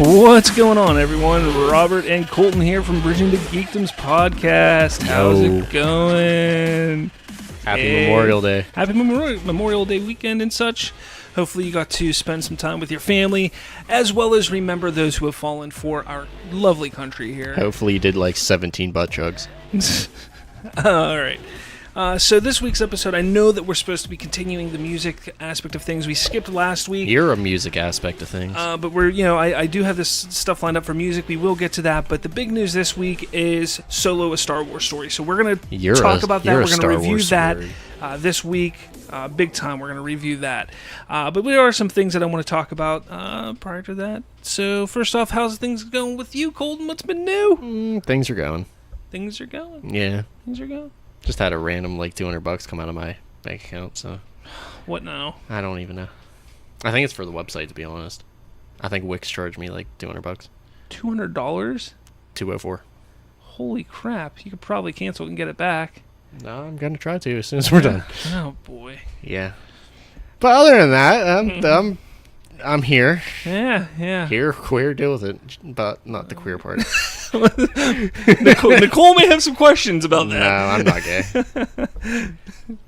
What's going on, everyone? Robert and Colton here from Bridging the Geekdoms podcast. How's it going? Happy Memorial Day. Happy Memorial Day weekend and such. Hopefully you got to spend some time with your family, as well as remember those who have fallen for our lovely country here. Hopefully you did like 17 butt chugs. All right. So this week's episode, I know that we're supposed to be continuing the music aspect of things. We skipped last week. You're a music aspect of things. But I do have this stuff lined up for music. We will get to that. But the big news this week is Solo, a Star Wars story. So we're going to talk about that. We're going to review that this week. Big time. We're going to review that. But there are some things that I want to talk about prior to that. So first off, how's things going with you, Colton? What's been new? Things are going. Things are going? Yeah. Things are going? Just had a random like $200 come out of my bank account, so. What now? I don't even know. I think it's for the website, to be honest. I think Wix charged me like $200. $200? $204. Holy crap! You could probably cancel it and get it back. No, I'm gonna try to as soon as we're done. Oh boy. Yeah. But other than that, I'm here. Yeah. Here, queer, deal with it, but not the queer part. Nicole may have some questions about that. No, I'm not gay.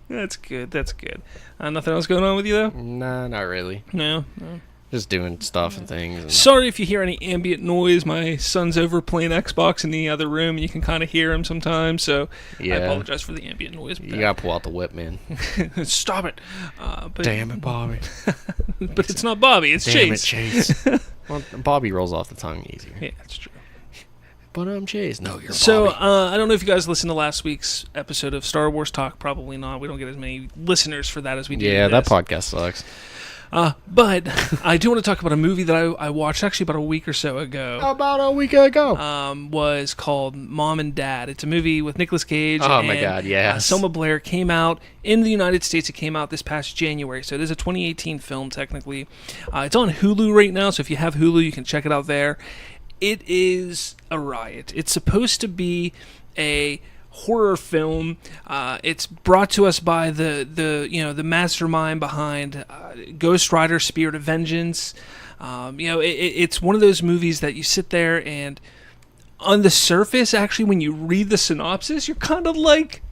That's good. Nothing else going on with you, though? Nah, not really. No. Just doing stuff and things. Sorry if you hear any ambient noise. My son's over playing Xbox in the other room. You can kind of hear him sometimes, so yeah. I apologize for the ambient noise. You gotta pull out the whip, man. Stop it. Damn it, Bobby. But it's not Bobby, it's Chase. Damn it, Chase. Well, Bobby rolls off the tongue easier. Yeah, that's true. But I'm Chase. No, you're Bobby. So, I don't know if you guys listened to last week's episode of Star Wars Talk. Probably not. We don't get as many listeners for that as we do. Yeah, that podcast sucks. But I do want to talk about a movie that I watched actually about a week or so ago. About a week ago. Was called Mom and Dad. It's a movie with Nicolas Cage. Oh, my God, yes. Selma Blair. Came out in the United States. It came out this past January, so it is a 2018 film, technically. It's on Hulu right now, so if you have Hulu, you can check it out there. It is a riot. It's supposed to be a horror film. It's brought to us by the mastermind behind Ghost Rider: Spirit of Vengeance. It's one of those movies that you sit there and on the surface, actually, when you read the synopsis, you're kind of like,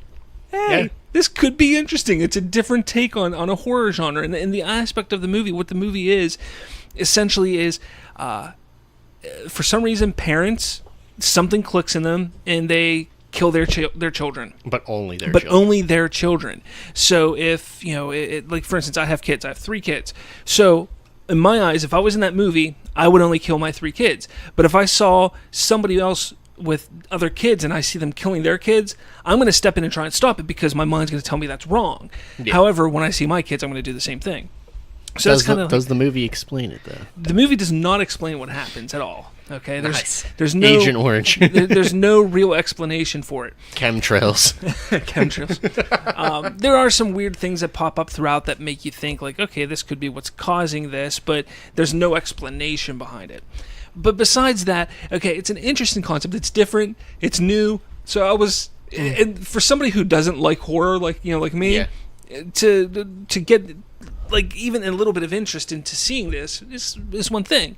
hey, this could be interesting. It's a different take on a horror genre. And the aspect of the movie, what the movie is, essentially is, for some reason, parents, something clicks in them, and they kill their children. But only their children. Only their children. So if, like for instance, I have kids. I have 3 kids. So in my eyes, if I was in that movie, I would only kill my 3 kids. But if I saw somebody else with other kids and I see them killing their kids, I'm going to step in and try and stop it because my mind's going to tell me that's wrong. Yeah. However, when I see my kids, I'm going to do the same thing. So does the movie explain it, though? The movie does not explain what happens at all. Okay, there's no Agent Orange. There's no real explanation for it. Chemtrails. There are some weird things that pop up throughout that make you think like, okay, this could be what's causing this, but there's no explanation behind it. But besides that, okay, it's an interesting concept. It's different. It's new. So I was, and for somebody who doesn't like horror, like me, to get like even a little bit of interest into seeing this is one thing.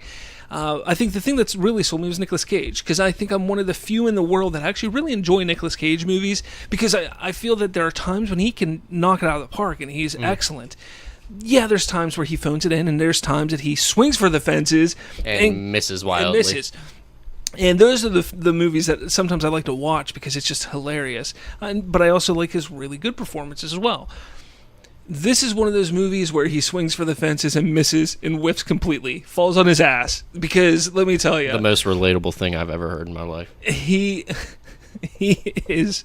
I think the thing that's really sold me was Nicolas Cage, because I think I'm one of the few in the world that actually really enjoy Nicolas Cage movies, because I feel that there are times when he can knock it out of the park and he's excellent. Yeah, there's times where he phones it in, and there's times that he swings for the fences and misses wildly. And those are the movies that sometimes I like to watch because it's just hilarious. But I also like his really good performances as well. This is one of those movies where he swings for the fences and misses and whiffs completely, falls on his ass. Because let me tell you, the most relatable thing I've ever heard in my life. He is.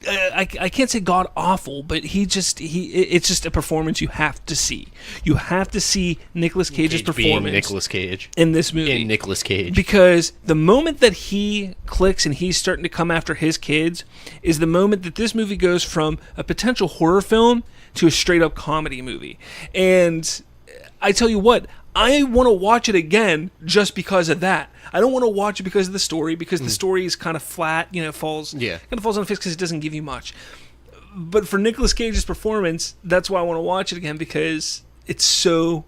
I can't say god awful, but it's just a performance you have to see. You have to see Nicolas Cage's performance. Nicolas Cage in this movie. In Nicolas Cage, because the moment that he clicks and he's starting to come after his kids is the moment that this movie goes from a potential horror film to a straight up comedy movie. And I tell you what, I want to watch it again just because of that. I don't want to watch it because of the story, because the story is kind of flat, falls on the face because it doesn't give you much. But for Nicolas Cage's performance, that's why I want to watch it again, because it's so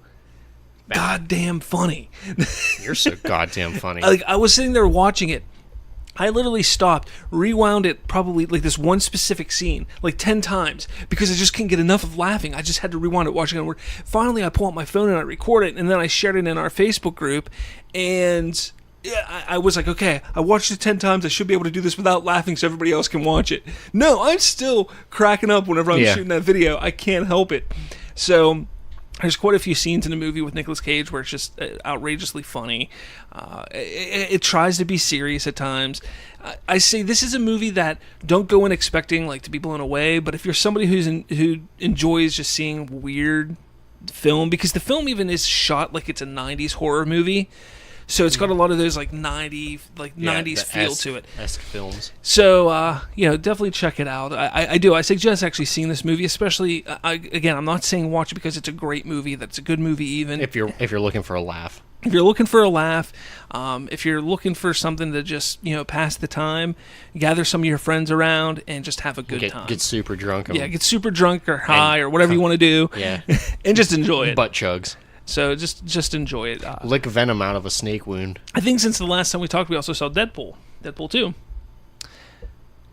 goddamn funny. You're so goddamn funny. Like, I was sitting there watching it. I literally stopped, rewound it probably like this one specific scene like 10 times because I just couldn't get enough of laughing. I just had to rewind it, watch it again. Finally, I pull out my phone and I record it, and then I shared it in our Facebook group. And I was like, okay, I watched it 10 times. I should be able to do this without laughing so everybody else can watch it. No, I'm still cracking up whenever I'm shooting that video. I can't help it. So there's quite a few scenes in the movie with Nicolas Cage where it's just outrageously funny. It tries to be serious at times. I say this is a movie that don't go in expecting like to be blown away, but if you're somebody who enjoys just seeing weird film, because the film even is shot like it's a 90s horror movie, so it's got a lot of those like 90s feel to it. Esque films. So, definitely check it out. I do. I suggest actually seeing this movie, especially, again, I'm not saying watch it because it's a great movie, that's a good movie even. If you're looking for a laugh. If you're looking for a laugh, if you're looking for something to just, pass the time, gather some of your friends around and just have a good time. Get super drunk. Get super drunk or high or whatever you want to do. Yeah. And just enjoy it. Butt chugs. So just enjoy it. Lick venom out of a snake wound. I think since the last time we talked, we also saw Deadpool. Deadpool 2.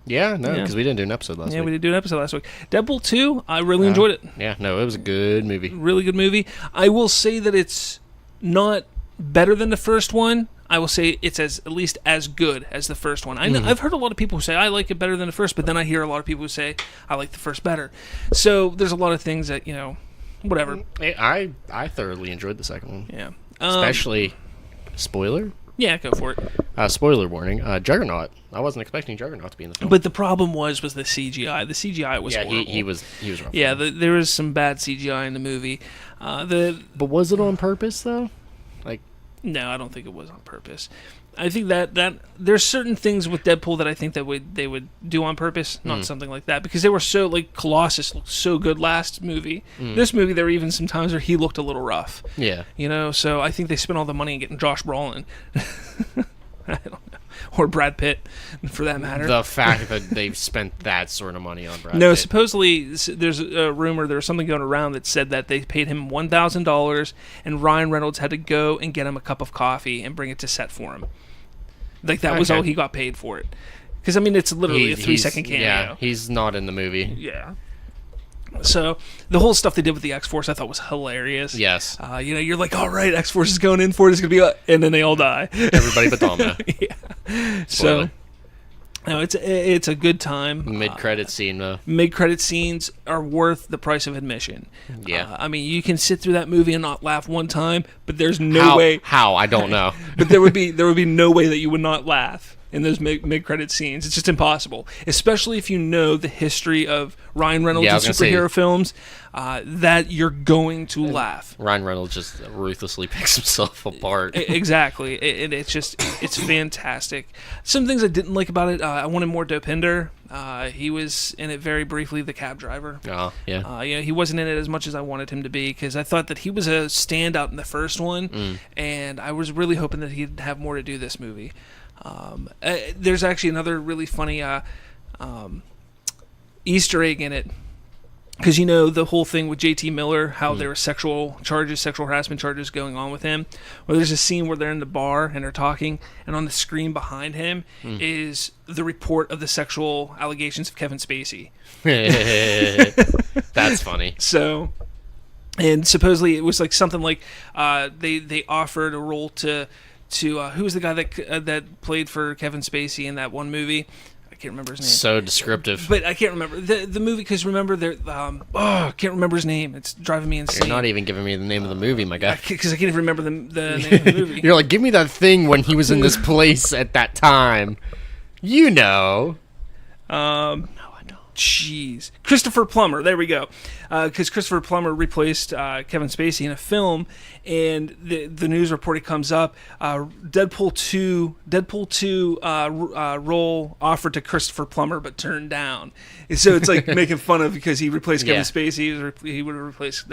Yeah, no, because we didn't do an episode last week. Yeah, we did do an episode last week. Deadpool 2, I really enjoyed it. Yeah, no, it was a good movie. Really good movie. I will say that it's not better than the first one. I will say it's at least as good as the first one. I've heard a lot of people who say, I like it better than the first, but then I hear a lot of people who say, I like the first better. So there's a lot of things that, whatever. I thoroughly enjoyed the second one. Yeah. Especially, spoiler? Yeah, go for it. Spoiler warning, Juggernaut. I wasn't expecting Juggernaut to be in the film. But the problem was the CGI. The CGI was horrible. he was rough. Yeah, there was some bad CGI in the movie. But was it on purpose, though? No, I don't think it was on purpose. I think that there's certain things with Deadpool that I think that they would do on purpose, not something like that, because they were so Colossus looked so good last movie. This movie, there were even some times where he looked a little rough. Yeah, so I think they spent all the money on getting Josh Brolin. I don't know, or Brad Pitt, for that matter. The fact that they've spent that sort of money on Brad Pitt. No, supposedly there's a rumor, there was something going around that said that they paid him $1,000 and Ryan Reynolds had to go and get him a cup of coffee and bring it to set for him. Like, that was all he got paid for it. Because, it's literally a 3-second cameo. Yeah, he's not in the movie. Yeah. So, the whole stuff they did with the X-Force I thought was hilarious. Yes. You're like, all right, X-Force is going in for it. It's going to be... and then they all die. Everybody but Domino. Yeah. Spoiler. So, no, it's a good time. Mid-credit scene, though. Mid-credit scenes are worth the price of admission. Yeah. You can sit through that movie and not laugh one time, but there's no way... How? I don't know. But there would be no way that you would not laugh in those mid-credit scenes. It's just impossible. Especially if you know the history of Ryan Reynolds and superhero films, that you're going to laugh. Ryan Reynolds just ruthlessly picks himself apart. Exactly. It's fantastic. Some things I didn't like about it, I wanted more Dopinder. He was in it very briefly, the cab driver. Oh, yeah. He wasn't in it as much as I wanted him to be, because I thought that he was a standout in the first one, and I was really hoping that he'd have more to do this movie. There's actually another really funny Easter egg in it, because the whole thing with J.T. Miller, how there were sexual harassment charges going on with him. Well, there's a scene where they're in the bar and they're talking, and on the screen behind him is the report of the sexual allegations of Kevin Spacey. That's funny. So, and supposedly it was like something like they offered a role to who was the guy that played for Kevin Spacey in that one movie? I can't remember his name. So descriptive. But I can't remember the movie, because remember I can't remember his name. It's driving me insane. You're not even giving me the name of the movie, my guy. Because I can't even remember the name of the movie. You're like, give me that thing when he was in this place at that time. No, I don't. Jeez. Christopher Plummer, there we go. Because Christopher Plummer replaced Kevin Spacey in a film, and the news report comes up, Deadpool 2 role offered to Christopher Plummer but turned down. And so it's like making fun of, because he replaced Kevin Spacey, he would have replaced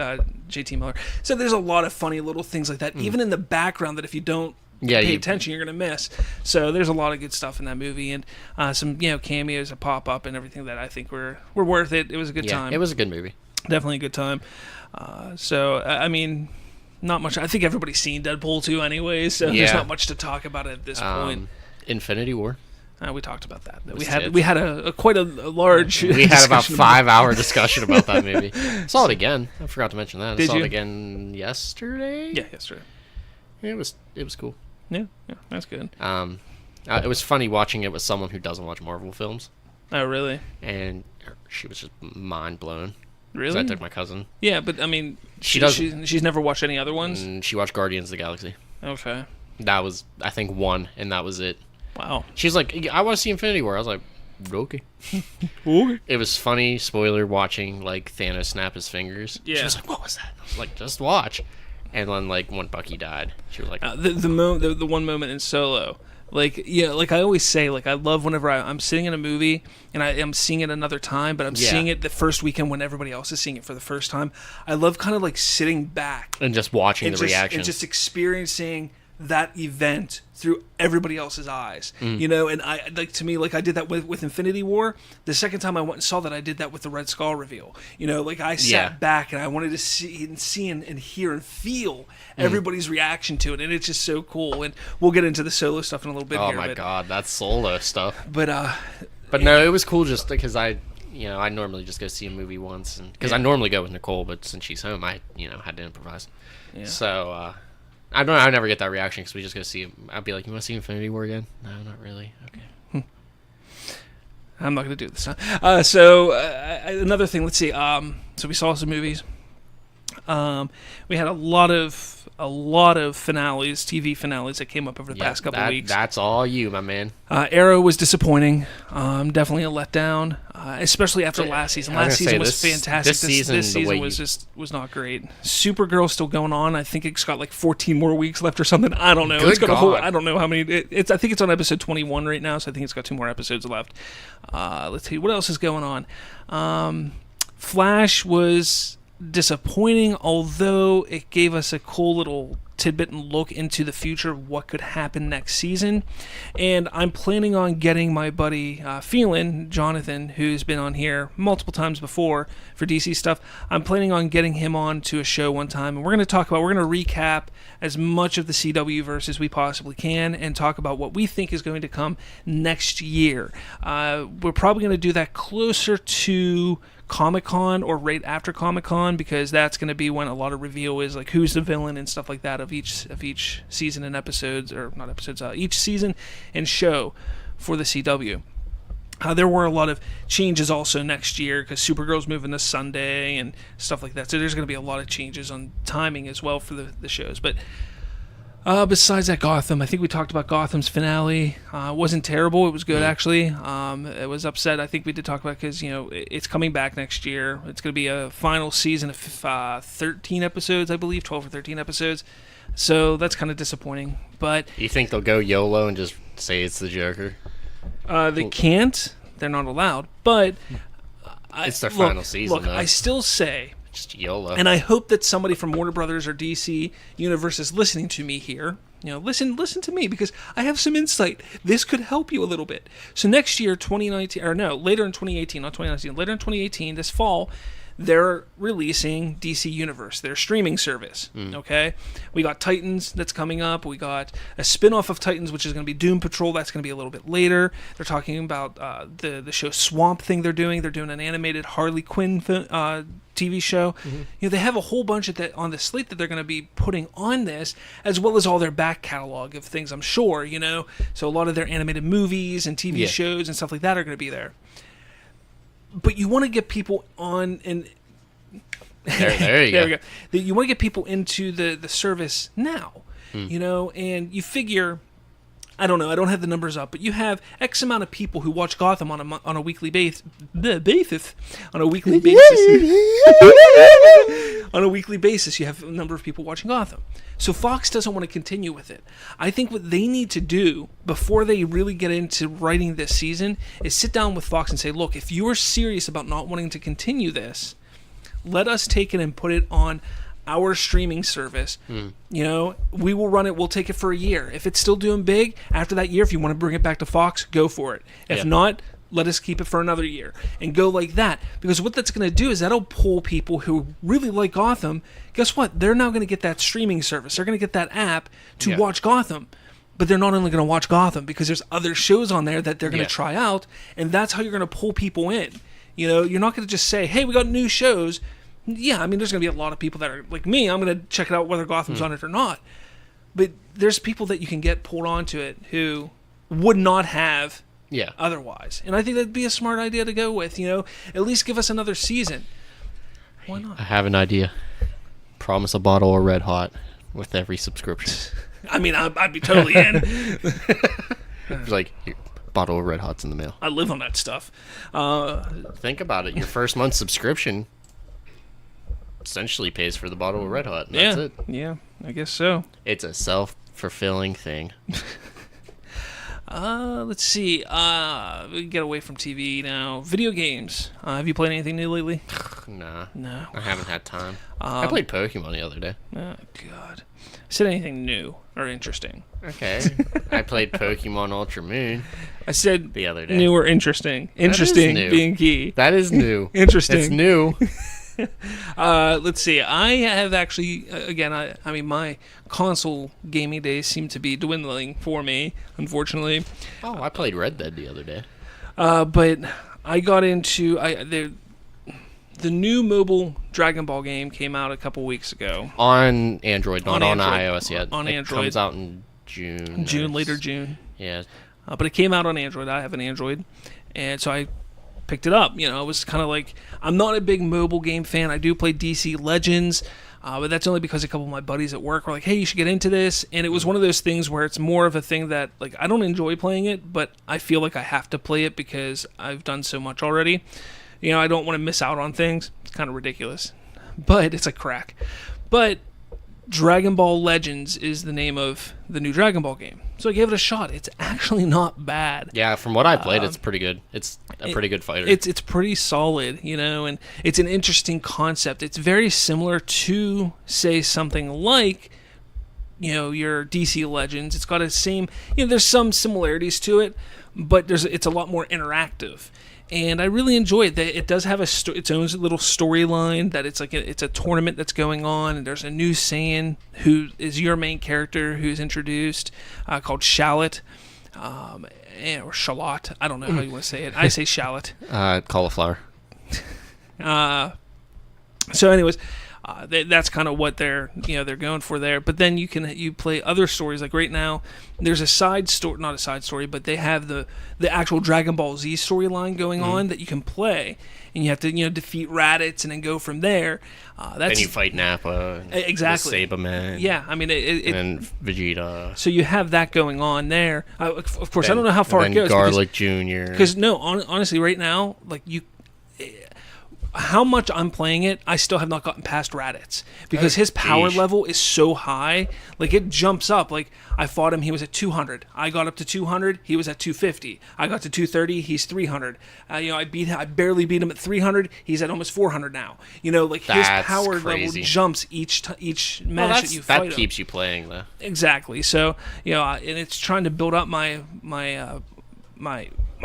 J.T. Miller. So there's a lot of funny little things like that, even in the background, that if you don't pay attention, you're going to miss. So there's a lot of good stuff in that movie, and some cameos that pop up and everything that I think were worth it. It was a good time. It was a good movie. Definitely a good time. So Not much. I think everybody's seen Deadpool 2 anyway, so there's not much to talk about at this point. Infinity War. We talked about that. We had a quite a large. We had about 5-hour discussion about that movie. Saw it again. I forgot to mention that. I saw it again yesterday. Yeah, yesterday. Yeah, it was cool. Yeah, that's good. It was funny watching it with someone who doesn't watch Marvel films. Oh, really? And she was just mind blown. Really? So I took my cousin. Yeah, but I mean, she's never watched any other ones. She watched Guardians of the Galaxy. Okay. That was, I think, one, and that was it. Wow. She's like, I want to see Infinity War. I was like, okay. It was funny, spoiler, watching like Thanos snap his fingers. Yeah. She was like, what was that? I was like, just watch. And then like when Bucky died, she was like, the one moment in Solo, like I always say, like I love whenever I'm sitting in a movie and I am seeing it another time, but I'm seeing it the first weekend when everybody else is seeing it for the first time. I love kind of like sitting back and just watching the reaction and just experiencing that event through everybody else's eyes, and I like, to me, like I did that with Infinity War. The second time I went and saw that, I did that with the Red Skull reveal. Like I sat back and I wanted to see and hear and feel everybody's reaction to it, and it's just so cool. And we'll get into the Solo stuff in a little bit. Oh my god, that's Solo stuff. But no, it was cool just because I normally just go see a movie once, and because I normally go with Nicole, but since she's home, I had to improvise. Yeah. So. I never get that reaction because we just go see it. I'd be like, you want to see Infinity War again? No, not really. Okay. I'm not going to do this. So another thing, let's see. So we saw some movies. We had a lot of finales, TV finales that came up over the past couple of weeks. That's all you, my man. Arrow was disappointing. Definitely a letdown, especially after last season. Last season was fantastic. This season was not great. Supergirl's still going on. I think it's got like 14 more weeks left or something. I don't know. It's got I don't know how many. I think it's on episode 21 right now, so I think it's got 2 more episodes left. Let's see what else is going on. Flash was disappointing, although it gave us a cool little tidbit and look into the future of what could happen next season. And I'm planning on getting my buddy Phelan, Jonathan, who's been on here multiple times before for DC stuff. I'm planning on getting him on to a show one time, and we're going to recap as much of the CW verse as we possibly can and talk about what we think is going to come next year. We're probably going to do that closer to Comic-Con or right after Comic-Con, because that's going to be when a lot of reveal is, like who's the villain and stuff like that of each season and episodes, or not episodes, each season and show for the CW. There were a lot of changes also next year because Supergirl's moving to Sunday and stuff like that, so there's going to be a lot of changes on timing as well for the shows. But besides that, Gotham, I think we talked about Gotham's finale. It wasn't terrible. It was good, actually. It was upset. I think we did talk about it because, it's coming back next year. It's going to be a final season of 13 episodes, I believe, 12 or 13 episodes. So that's kind of disappointing. But you think they'll go YOLO and just say it's the Joker? They can't. They're not allowed. But it's their final season, Look, though. I still say... Just YOLO. And I hope that somebody from Warner Brothers or DC Universe is listening to me here. Listen to me, because I have some insight. This could help you a little bit. So next year, later in 2018, not 2019, later in 2018, this fall, they're releasing DC Universe, their streaming service. Okay, we got Titans that's coming up. We got a spin-off of Titans, which is going to be Doom Patrol. That's going to be a little bit later. They're talking about the show Swamp Thing. They're doing an animated Harley Quinn TV show. They have a whole bunch of that on the slate that they're going to be putting on this, as well as all their back catalog of things, I'm sure. So a lot of their animated movies and TV shows and stuff like that are going to be there. But you want to get people on, and there you go. We go. You want to get people into the service now, and you figure, I don't know, I don't have the numbers up, but you have X amount of people who watch Gotham on a weekly basis. On a weekly basis, you have a number of people watching Gotham. So Fox doesn't want to continue with it. I think what they need to do before they really get into writing this season is sit down with Fox and say, look, if you are serious about not wanting to continue this, let us take it and put it on our streaming service. We will run it. We'll take it for a year. If it's still doing big after that year, if you want to bring it back to Fox, go for it. If not, let us keep it for another year, and go like that. Because what that's going to do is that'll pull people who really like Gotham. Guess what? They're now going to get that streaming service. They're going to get that app to watch Gotham. But they're not only going to watch Gotham because there's other shows on there that they're going to try out, and that's how you're going to pull people in. You know, you're not going to just say, hey, we got new shows. Yeah, I mean, there's going to be a lot of people that are like me. I'm going to check it out whether Gotham's on it or not. But there's people that you can get pulled onto it who would not have otherwise. And I think that'd be a smart idea to go with, you know. At least give us another season. Why not? I have an idea. Promise a bottle of Red Hot with every subscription. I mean, I'd be totally in. It's like, here, bottle of Red Hots in the mail. I live on that stuff. Think about it. Your first month's subscription essentially pays for the bottle of Red Hot. And that's it. Yeah, I guess so. It's a self-fulfilling thing. Let's see. We can get away from TV now. Video games. Have you played anything new lately? Nah. No. I haven't had time. I played Pokemon the other day. Oh, God. I said anything new or interesting. Okay. I played Pokemon Ultra Moon. I said the other day. New or interesting. Interesting being key. That is new. Interesting. It's new. Let's see. I have actually, again, I mean, my console gaming days seem to be dwindling for me, unfortunately. Oh, I played Red Dead the other day. But I got into the new mobile Dragon Ball game came out a couple weeks ago. On Android, not on iOS yet. On Android. It comes out in June. Later June. Yeah. But it came out on Android. I have an Android. And so I picked it up. You know, it was kind of like, I'm not a big mobile game fan. I do play DC Legends, but that's only because a couple of my buddies at work were like, hey, you should get into this. And it was one of those things where it's more of a thing that, like, I don't enjoy playing it, but I feel like I have to play it because I've done so much already. You know, I don't want to miss out on things. It's kind of ridiculous, but it's a crack. But Dragon Ball Legends is the name of the new Dragon Ball game. So I gave it a shot. It's actually not bad. Yeah, from what I played, it's pretty good. It's a pretty good fighter. It's pretty solid, you know, and it's an interesting concept. It's very similar to, say, something like, you know, your DC Legends. It's got a same, you know, there's some similarities to it, but it's a lot more interactive. And I really enjoy it. It does have its own little storyline. That it's like it's a tournament that's going on, and there's a new Saiyan who is your main character who's introduced, called Shallot, or Shallot. I don't know how you want to say it. I say Shallot. Cauliflower. So, anyways, that's kind of what they're going for there. But then you play other stories. Like right now, there's a side story, not a side story, but they have the actual Dragon Ball Z storyline going on that you can play, and you have to defeat Raditz and then go from there. Then you fight Nappa. And exactly. Saberman. Yeah, I mean and Vegeta. So you have that going on there. Of course, I don't know how far it goes. Garlic Jr. Because honestly, right now, like how much I'm playing it, I still have not gotten past Raditz because his power level is so high. Like, it jumps up. Like, I fought him, he was at 200. I got up to 200, he was at 250. I got to 230, he's 300. I barely beat him at 300. He's at almost 400 now. You know, like, his power level jumps each match that you fight him. That keeps you playing, though. Exactly. So, and it's trying to build up my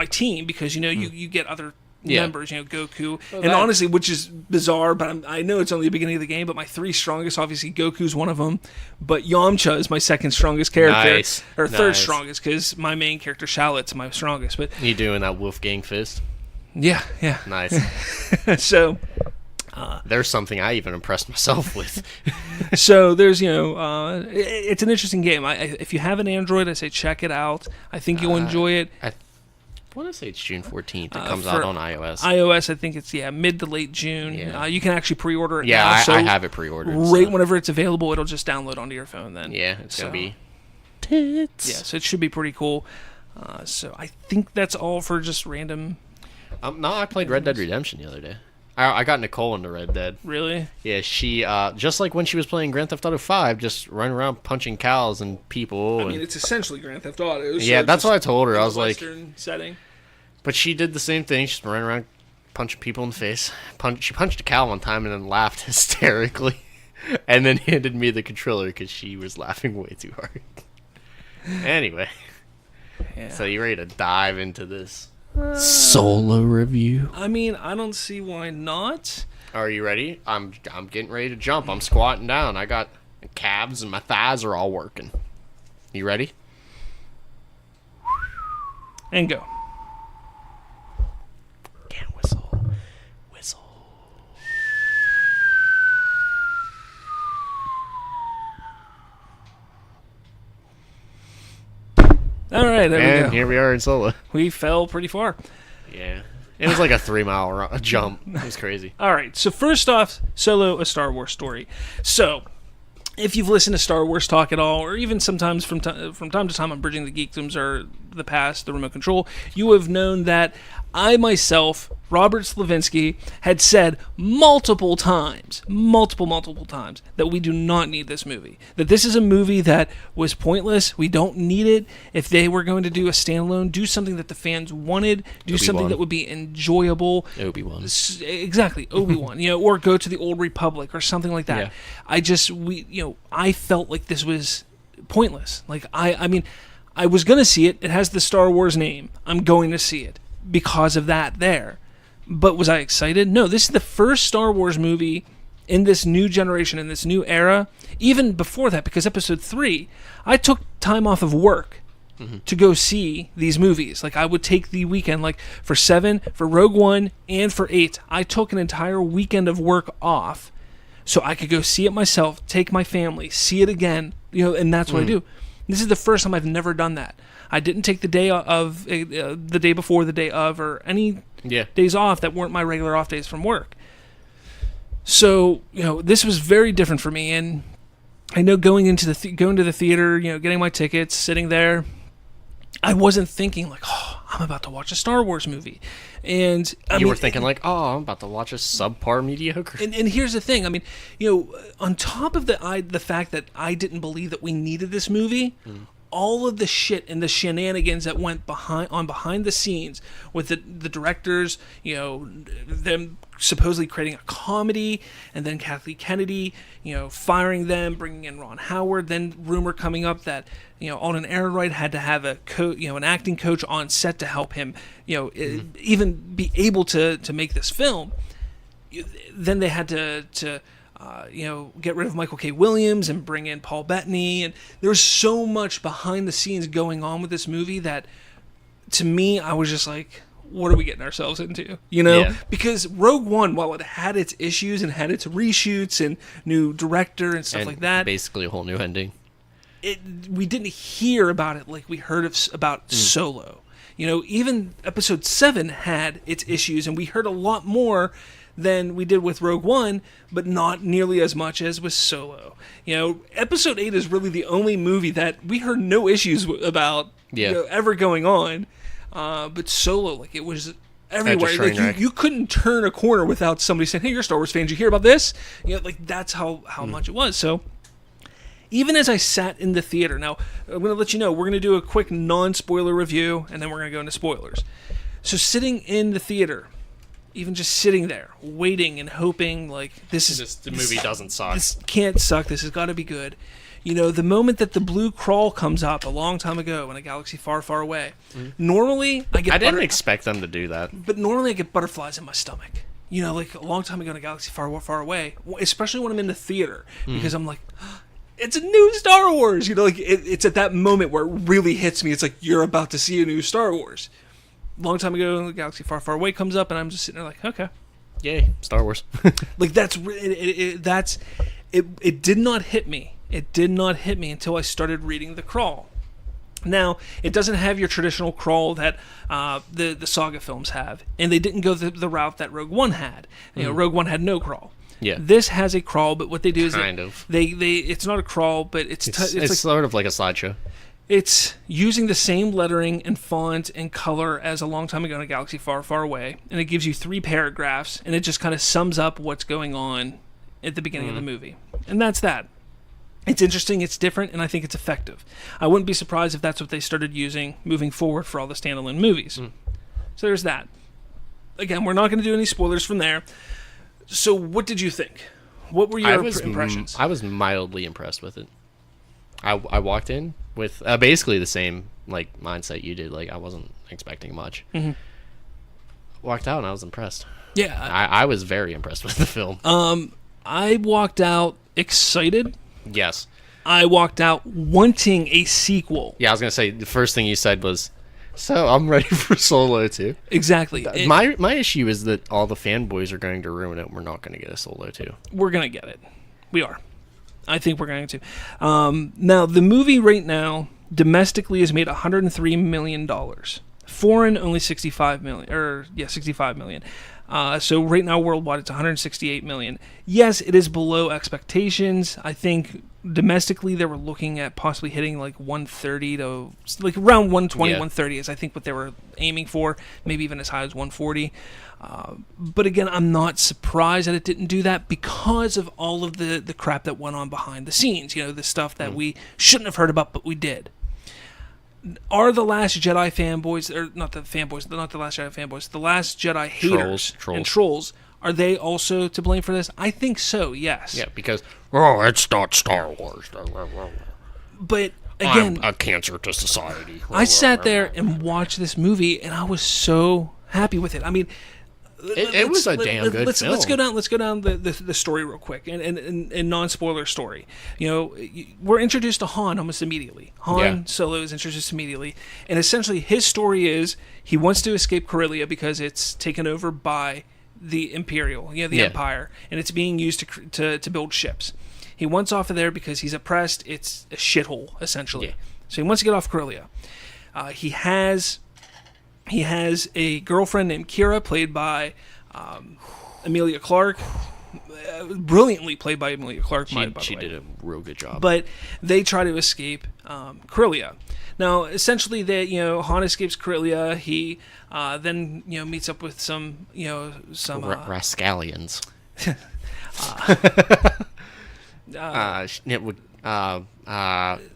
team because you get other members, Goku, and honestly, which is bizarre, but I know it's only the beginning of the game, but my three strongest, obviously Goku's one of them, but Yamcha is my second strongest character, or third strongest, because my main character Shallot's my strongest. But you doing that Wolfgang fist? Yeah. Nice. So there's something I even impressed myself with. So there's, it's an interesting game. If you have an Android, I say check it out. I think you'll enjoy it. I want to say it's June 14th. It comes out on iOS. iOS, I think it's mid to late June. Yeah. You can actually pre-order it. Yeah, now, so I have it pre-ordered. Right whenever it's available, it'll just download onto your phone then. Yeah, it's gonna be tits. Yeah, so it should be pretty cool. So I think that's all for just random. No, I played Red Dead Redemption the other day. I got Nicole into Red Dead. Really? Yeah, she just like when she was playing Grand Theft Auto 5, just running around punching cows and people. I mean, it's essentially Grand Theft Auto. Yeah, that's what I told her. I was like, Western setting. But she did the same thing. She's running around punching people in the face. She punched a cow one time and then laughed hysterically, and then handed me the controller because she was laughing way too hard. Anyway, so you ready to dive into this? Solo review. I mean, I don't see why not. Are you ready? I'm getting ready to jump. I'm squatting down. I got calves and my thighs are all working. You ready? And go. Can't whistle. Whistle. All right, there we And go. here we are in Solo. We fell pretty far. Yeah. It was like a 3-mile jump. It was crazy. All right, so first off, Solo, a Star Wars story. So, if you've listened to Star Wars talk at all, or even sometimes from time to time on Bridging the Geekdoms or the past, the remote control, you have known that I myself, Robert Slavinsky, had said multiple times, that we do not need this movie. That this is a movie that was pointless. We don't need it. If they were going to do a standalone, do something that the fans wanted, do something that would be enjoyable. Obi-Wan. Exactly, Obi-Wan, or go to the Old Republic or something like that. Yeah. I felt like this was pointless. Like, I mean, I was going to see it. It has the Star Wars name. I'm going to see it because of that there. But was I excited? No, this is the first Star Wars movie in this new generation, in this new era. Even before that, because Episode 3, I took time off of work to go see these movies. Like, I would take the weekend, like, for 7, for Rogue One, and for 8. I took an entire weekend of work off so I could go see it myself, take my family, see it again, and that's what I do. This is the first time I've never done that. I didn't take the day of, the day before, the day of, or any days off that weren't my regular off days from work. So, this was very different for me, and I know going to the theater, getting my tickets, sitting there, I wasn't thinking like, oh, I'm about to watch a Star Wars movie. And you were thinking like, oh, I'm about to watch a subpar mediocre. And here's the thing. I mean, on top of the fact that I didn't believe that we needed this movie, all of the shit and the shenanigans that went behind the scenes with the directors, them supposedly creating a comedy, and then Kathleen Kennedy, firing them, bringing in Ron Howard, then rumor coming up that Alden Ehrenreich had to have an acting coach on set to help him, even be able to make this film. Then they had to get rid of Michael K. Williams and bring in Paul Bettany, and there's so much behind the scenes going on with this movie that, to me, I was just like, what are we getting ourselves into? Because Rogue One, while it had its issues and had its reshoots and new director and stuff like that, basically a whole new ending, we didn't hear about it like we heard about Solo. Even Episode 7 had its issues, and we heard a lot more than we did with Rogue One, but not nearly as much as with Solo. Episode 8 is really the only movie that we heard no issues about ever going on. But Solo, like, it was everywhere. Like, you couldn't turn a corner without somebody saying, hey, you're a Star Wars fan, did you hear about this? That's how much it was. So even as I sat in the theater, now I'm going to let you know, we're going to do a quick non-spoiler review, and then we're going to go into spoilers. So sitting in the theater, even just sitting there, waiting and hoping, like, the movie doesn't suck. This can't suck. This has got to be good. The moment that the blue crawl comes up a long time ago in a galaxy far, far away, normally I didn't expect them to do that. But normally I get butterflies in my stomach. Like a long time ago in a galaxy far, far away, especially when I'm in the theater, because I'm like, it's a new Star Wars. It's at that moment where it really hits me. It's like, you're about to see a new Star Wars. Long time ago, the Galaxy Far, Far Away comes up, and I'm just sitting there like, okay, yay, Star Wars. Like, it did not hit me. It did not hit me until I started reading the crawl. Now, it doesn't have your traditional crawl that the saga films have, and they didn't go the route that Rogue One had. Rogue One had no crawl. Yeah. This has a crawl, but what they do is they it's not a crawl, but it's like, sort of like a slideshow. It's using the same lettering and font and color as a long time ago in a galaxy far, far away, and it gives you 3 paragraphs, and it just kind of sums up what's going on at the beginning of the movie. And that's that. It's interesting, it's different, and I think it's effective. I wouldn't be surprised if that's what they started using moving forward for all the standalone movies. So there's that. Again, we're not going to do any spoilers from there. So what did you think? What were your impressions? I was mildly impressed with it. I walked in with basically the same mindset you did. Like, I wasn't expecting much. walked out and I was impressed. Yeah. I was very impressed with the film. I walked out excited. Yes. I walked out wanting a sequel. Yeah, I was going to say, the first thing you said was, so I'm ready for Solo too. Exactly. My issue is that all the fanboys are going to ruin it and we're not going to get a Solo 2. We're going to get it. We are. I think we're going to. Now, the movie right now, domestically, has made $103 million. Foreign, only $65 million. 65 million. So right now, worldwide, it's $168 million. Yes, it is below expectations. I think domestically, they were looking at possibly hitting like 130 to like around 120, 130 is I think what they were aiming for. Maybe even as high as 140. But again, I'm not surprised that it didn't do that because of all of the crap that went on behind the scenes. You know, the stuff that we shouldn't have heard about, but we did. Are the Last Jedi fanboys, or not the fanboys, not the Last Jedi fanboys, the Last Jedi haters and trolls, are they also to blame for this? I think so, yes. Yeah, because, it's not Star Wars. But again, I'm a cancer to society. I sat there and watched this movie, and I was so happy with it. I mean, it was a damn good film. Let's go down the story real quick, and non-spoiler story. You know, we're introduced to Han almost immediately. Han Solo is introduced immediately, and essentially his story is he wants to escape Corellia because it's taken over by the Imperial, the Empire, and it's being used to build ships. He wants off of there because he's oppressed. It's a shithole essentially. Yeah. So he wants to get off Corellia. He has a girlfriend named Kira, played by Emilia Clarke. Brilliantly played by Emilia Clarke. She did a real good job. But they try to escape Corellia. Now, essentially, Han escapes Corellia. He then meets up with some Rascallions.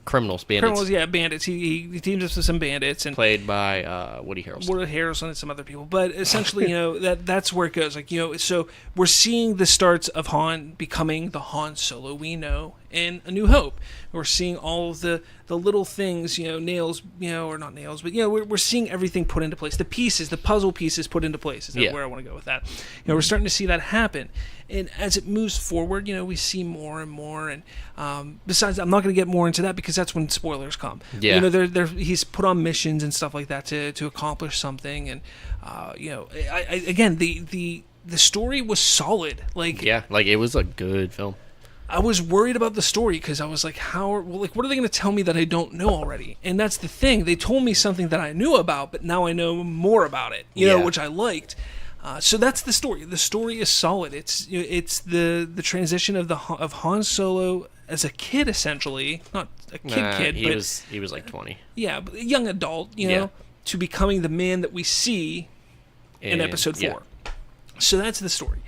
Criminals, bandits. Bandits. He teams up with some bandits, and played by Woody Harrelson. And some other people. But essentially, that's where it goes. So we're seeing the starts of Han becoming the Han Solo we know in A New Hope. We're seeing all of the little things, nails, or not nails, but we're seeing everything put into place. The pieces, the puzzle pieces put into place. Is where I want to go with that. We're starting to see that happen. And as it moves forward, we see more and more. And besides, I'm not going to get more into that because that's when spoilers come. Yeah. He's put on missions and stuff like that to accomplish something. And again, the story was solid. It was a good film. I was worried about the story because I was like, what are they going to tell me that I don't know already? And that's the thing. They told me something that I knew about, but now I know more about it. Which I liked. So that's the story. The story is solid. It's the transition of Han Solo as a kid, essentially, not a kid. He was like 20. Yeah, but a young adult, to becoming the man that we see in Episode 4. Yeah. So that's the story.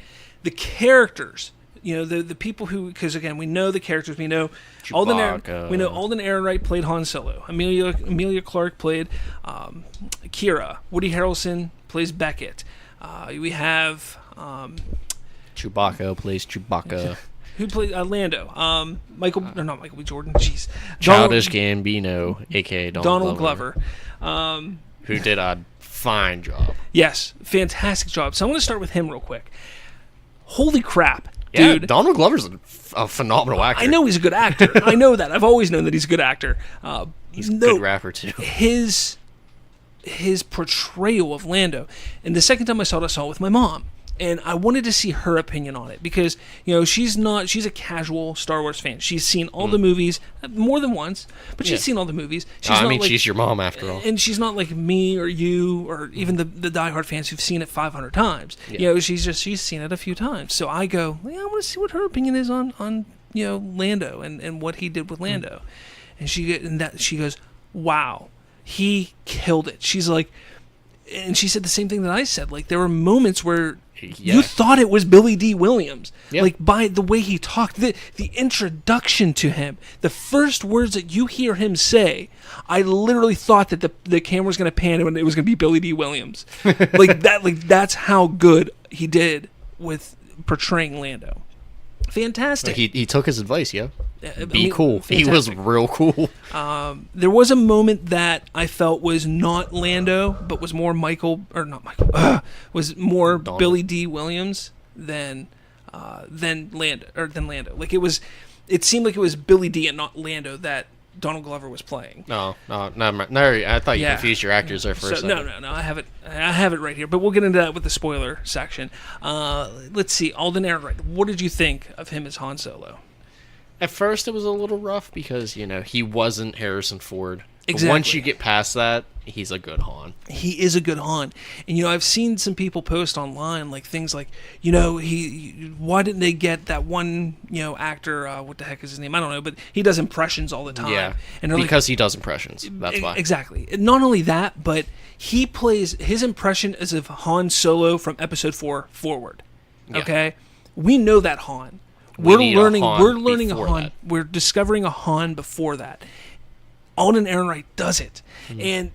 The characters, the people who, because again, we know the characters. We know Alden Ehrenreich played Han Solo. Emilia Clarke played Kira. Woody Harrelson plays Beckett. We have Chewbacca plays Chewbacca. Who played Lando? Not Michael B. Jordan. Jeez. Childish Gambino, a.k.a. Donald Glover. Who did a fine job. Yes, fantastic job. So I'm going to start with him real quick. Holy crap, yeah, dude. Donald Glover's a phenomenal actor. I know he's a good actor. I know that. I've always known that he's a good actor. He's a good rapper, too. His portrayal of Lando, and the second time I saw it with my mom, and I wanted to see her opinion on it because she's a casual Star Wars fan. She's seen all the movies more than once, but she's seen all the movies. She's your mom after all, and she's not like me or you or even the diehard fans who've seen it 500 times. Yeah. She's seen it a few times. So I go, I want to see what her opinion is on Lando and what he did with Lando, and she goes, wow. He killed it. She's like, and she said the same thing that I said. Like, there were moments where you thought it was Billy D. Williams. Yep. Like, by the way he talked, the introduction to him, the first words that you hear him say, I literally thought that the camera was going to pan and it was going to be Billy D. Williams. That's how good he did with portraying Lando. fantastic. He took his advice, yeah. I Be mean, cool. fantastic. He was real cool. There was a moment that I felt was not Lando, but was more was more Donald. Billy D. Williams than Lando. Like it seemed like it was Billy D. and not Lando that Donald Glover was playing. No, I thought you confused your actors there for a second. No. I have it right here, but we'll get into that with the spoiler section. Let's see, Alden Ehrenreich. What did you think of him as Han Solo? At first, it was a little rough because he wasn't Harrison Ford. Exactly. But once you get past that, he's a good Han. He is a good Han, and I've seen some people post online like things like, why didn't they get that one actor? What the heck is his name? I don't know, but he does impressions all the time. Yeah, and because he does impressions. That's why. Exactly. Not only that, but he plays his impression as of Han Solo from Episode 4 forward. Yeah. Okay, we know that Han. We're learning a Han. That. We're discovering a Han before that. Alden Ehrenreich does it, and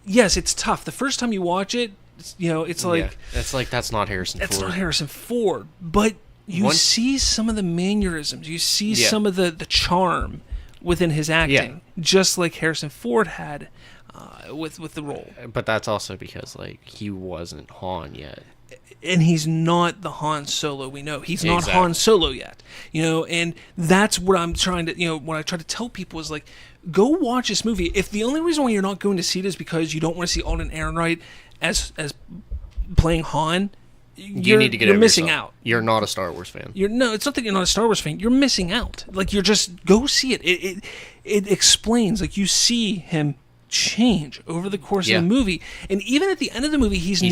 yes, it's tough. The first time you watch it, it's like it's like that's not Harrison Ford. That's not Harrison Ford, but you see some of the mannerisms, you see some of the charm within his acting, just like Harrison Ford had with the role. But that's also because he wasn't Han yet. And he's not the Han Solo we know. He's not Han Solo yet. And that's what I'm trying to, what I try to tell people is like, go watch this movie. If the only reason why you're not going to see it is because you don't want to see Alden Ehrenreich as playing Han, you need to get you're missing out. You're not a Star Wars fan. No, it's not that you're not a Star Wars fan. You're missing out. Like, you're just, go see it. It explains, like, you see him change over the course of the movie, and even at the end of the movie he's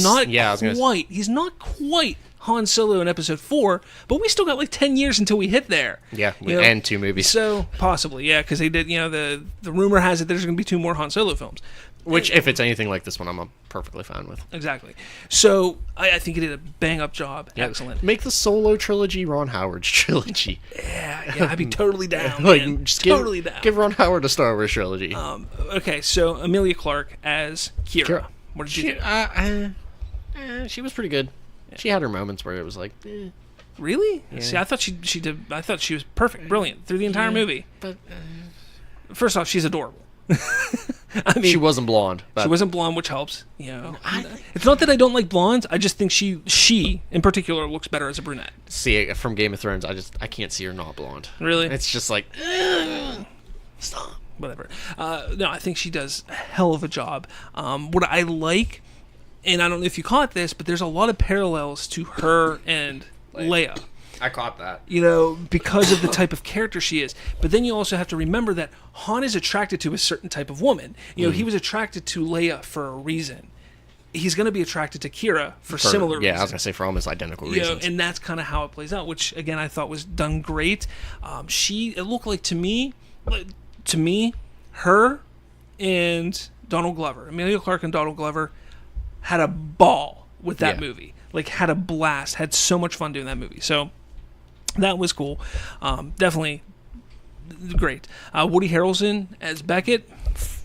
not quite Han Solo in Episode 4, but we still got like 10 years until we hit there. And 2 movies, so possibly because they did, the rumor has it there's going to be 2 more Han Solo films, which if it's anything like this one, I'm perfectly fine with. Exactly. So I think he did a bang up job. Excellent. Make the Solo trilogy Ron Howard's trilogy. Yeah, I'd be totally down. Just totally down. Give Ron Howard a Star Wars trilogy. Okay, so Emilia Clarke as Kira. What did you think? She was pretty good. Yeah. She had her moments where it was like, Really? Yeah. See, I thought she did. I thought she was perfect, brilliant through the entire movie. But first off, she's adorable. I mean, she wasn't blonde. She wasn't blonde, which helps. It's not that I don't like blondes. I just think she in particular looks better as a brunette. See, from Game of Thrones, I can't see her not blonde. Really? It's just like, stop. Whatever. No, I think she does a hell of a job. What I like, and I don't know if you caught this, but there's a lot of parallels to her and Leia. I caught that. Because of the type of character she is. But then you also have to remember that Han is attracted to a certain type of woman. He was attracted to Leia for a reason. He's going to be attracted to Kira for similar reasons. Yeah, I was going to say for almost identical reasons. And that's kind of how it plays out, which, again, I thought was done great. It looked like, to me, her and Donald Glover, Emilia Clarke and Donald Glover, had a ball with that movie. Like, had a blast, had so much fun doing that movie. So that was cool. Definitely great. Woody Harrelson as Beckett.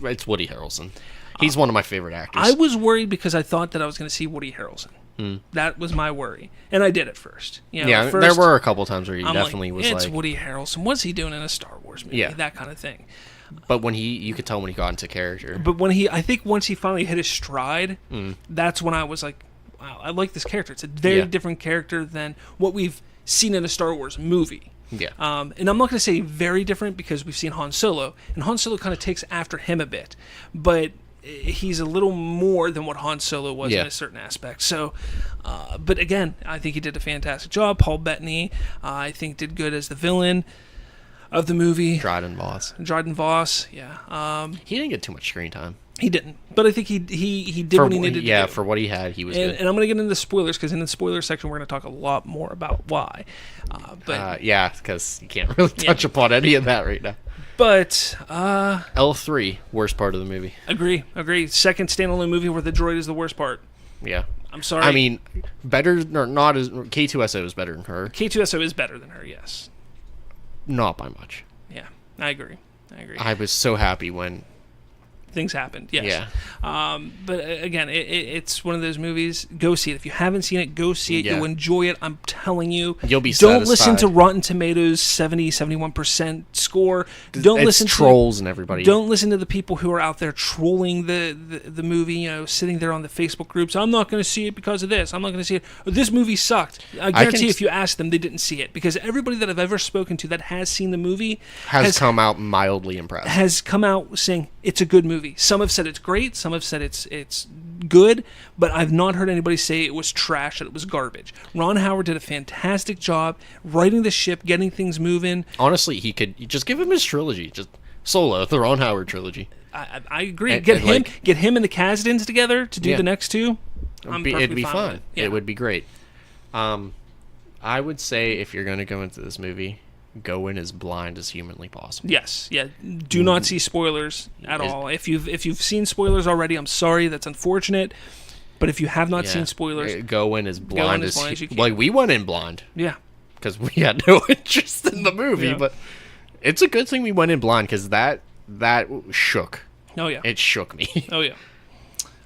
It's Woody Harrelson. He's one of my favorite actors. I was worried because I thought that I was going to see Woody Harrelson. That was my worry. And I did at first. There were a couple times where he definitely was it's Woody Harrelson. What's he doing in a Star Wars movie? Yeah. That kind of thing. But you could tell when he got into character. But I think once he finally hit his stride, that's when I was like, wow, I like this character. It's a very different character than what we've seen in a Star Wars movie. Yeah. And I'm not going to say very different because we've seen Han Solo, and Han Solo kind of takes after him a bit. But he's a little more than what Han Solo was in a certain aspect. So, but again, I think he did a fantastic job. Paul Bettany, I think, did good as the villain of the movie. Dryden Voss, yeah. He didn't get too much screen time. He didn't, but I think he did what he needed to do. Yeah, for what he had, he was good. And I'm going to get into the spoilers, because in the spoiler section, we're going to talk a lot more about why. Because you can't really touch upon any of that right now. But L3, worst part of the movie. Agree. Second standalone movie where the droid is the worst part. Yeah. I'm sorry. I mean, better or not as K2SO is better than her. K2SO is better than her, yes. Not by much. Yeah, I agree. I was so happy when things happened. Yes. Yeah. But again, it's one of those movies. Go see it. If you haven't seen it, go see it. Yeah. You'll enjoy it. I'm telling you. You'll be Don't listen satisfied. to Rotten Tomatoes 71% score. Don't It's listen trolls to and everybody. Don't listen to the people who are out there trolling the movie. You know, sitting there on the Facebook groups. I'm not going to see it because of this. I'm not going to see it. This movie sucked. I guarantee if you ask them, they didn't see it, because everybody that I've ever spoken to that has seen the movie has come out mildly impressed. Has come out saying it's a good movie. Some have said it's great. Some have said it's good. But I've not heard anybody say it was trash, that it was garbage. Ron Howard did a fantastic job writing the ship, getting things moving. Honestly, he could just give him his trilogy, just Solo, the Ron Howard trilogy. I agree. Get him and the Kasdans together to do the next two. It'd be fun. It. Yeah. It would be great. I would say if you're going to go into this movie, go in as blind as humanly possible. Yes, yeah. Do not see spoilers at all. If you've seen spoilers already, I'm sorry. That's unfortunate. But if you have not seen spoilers, go in as blind as you can. Like we went in blind. Yeah, because we had no interest in the movie. Yeah. But it's a good thing we went in blind, because that shook. Oh yeah, it shook me. Oh yeah.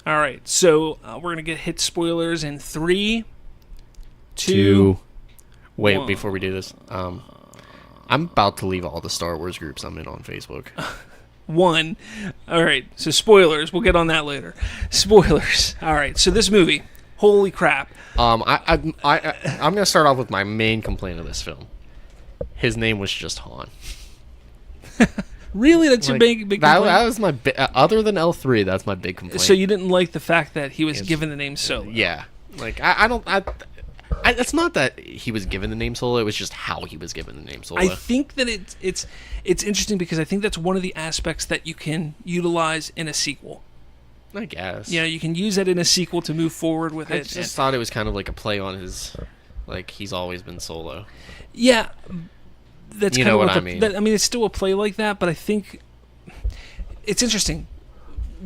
All right, so we're gonna hit spoilers in 3, 2. Wait, 1. before we do this, I'm about to leave all the Star Wars groups I'm in on Facebook. 1. All right, so spoilers. We'll get on that later. Spoilers. All right, so this movie, holy crap. I'm gonna start off with my main complaint of this film. His name was just Han. Really, that's your big complaint? That was my other than L3. That's my big complaint. So you didn't like the fact that he was given the name Solo? Yeah, like it's not that he was given the name Solo. It was just how he was given the name Solo. I think that it's interesting, because I think that's one of the aspects that you can utilize in a sequel. I guess. Yeah, you can use that in a sequel to move forward with it. I just thought it was kind of like a play on his, like, he's always been Solo. Yeah, that's you kind know of what I mean. I mean, it's still a play like that, but I think it's interesting.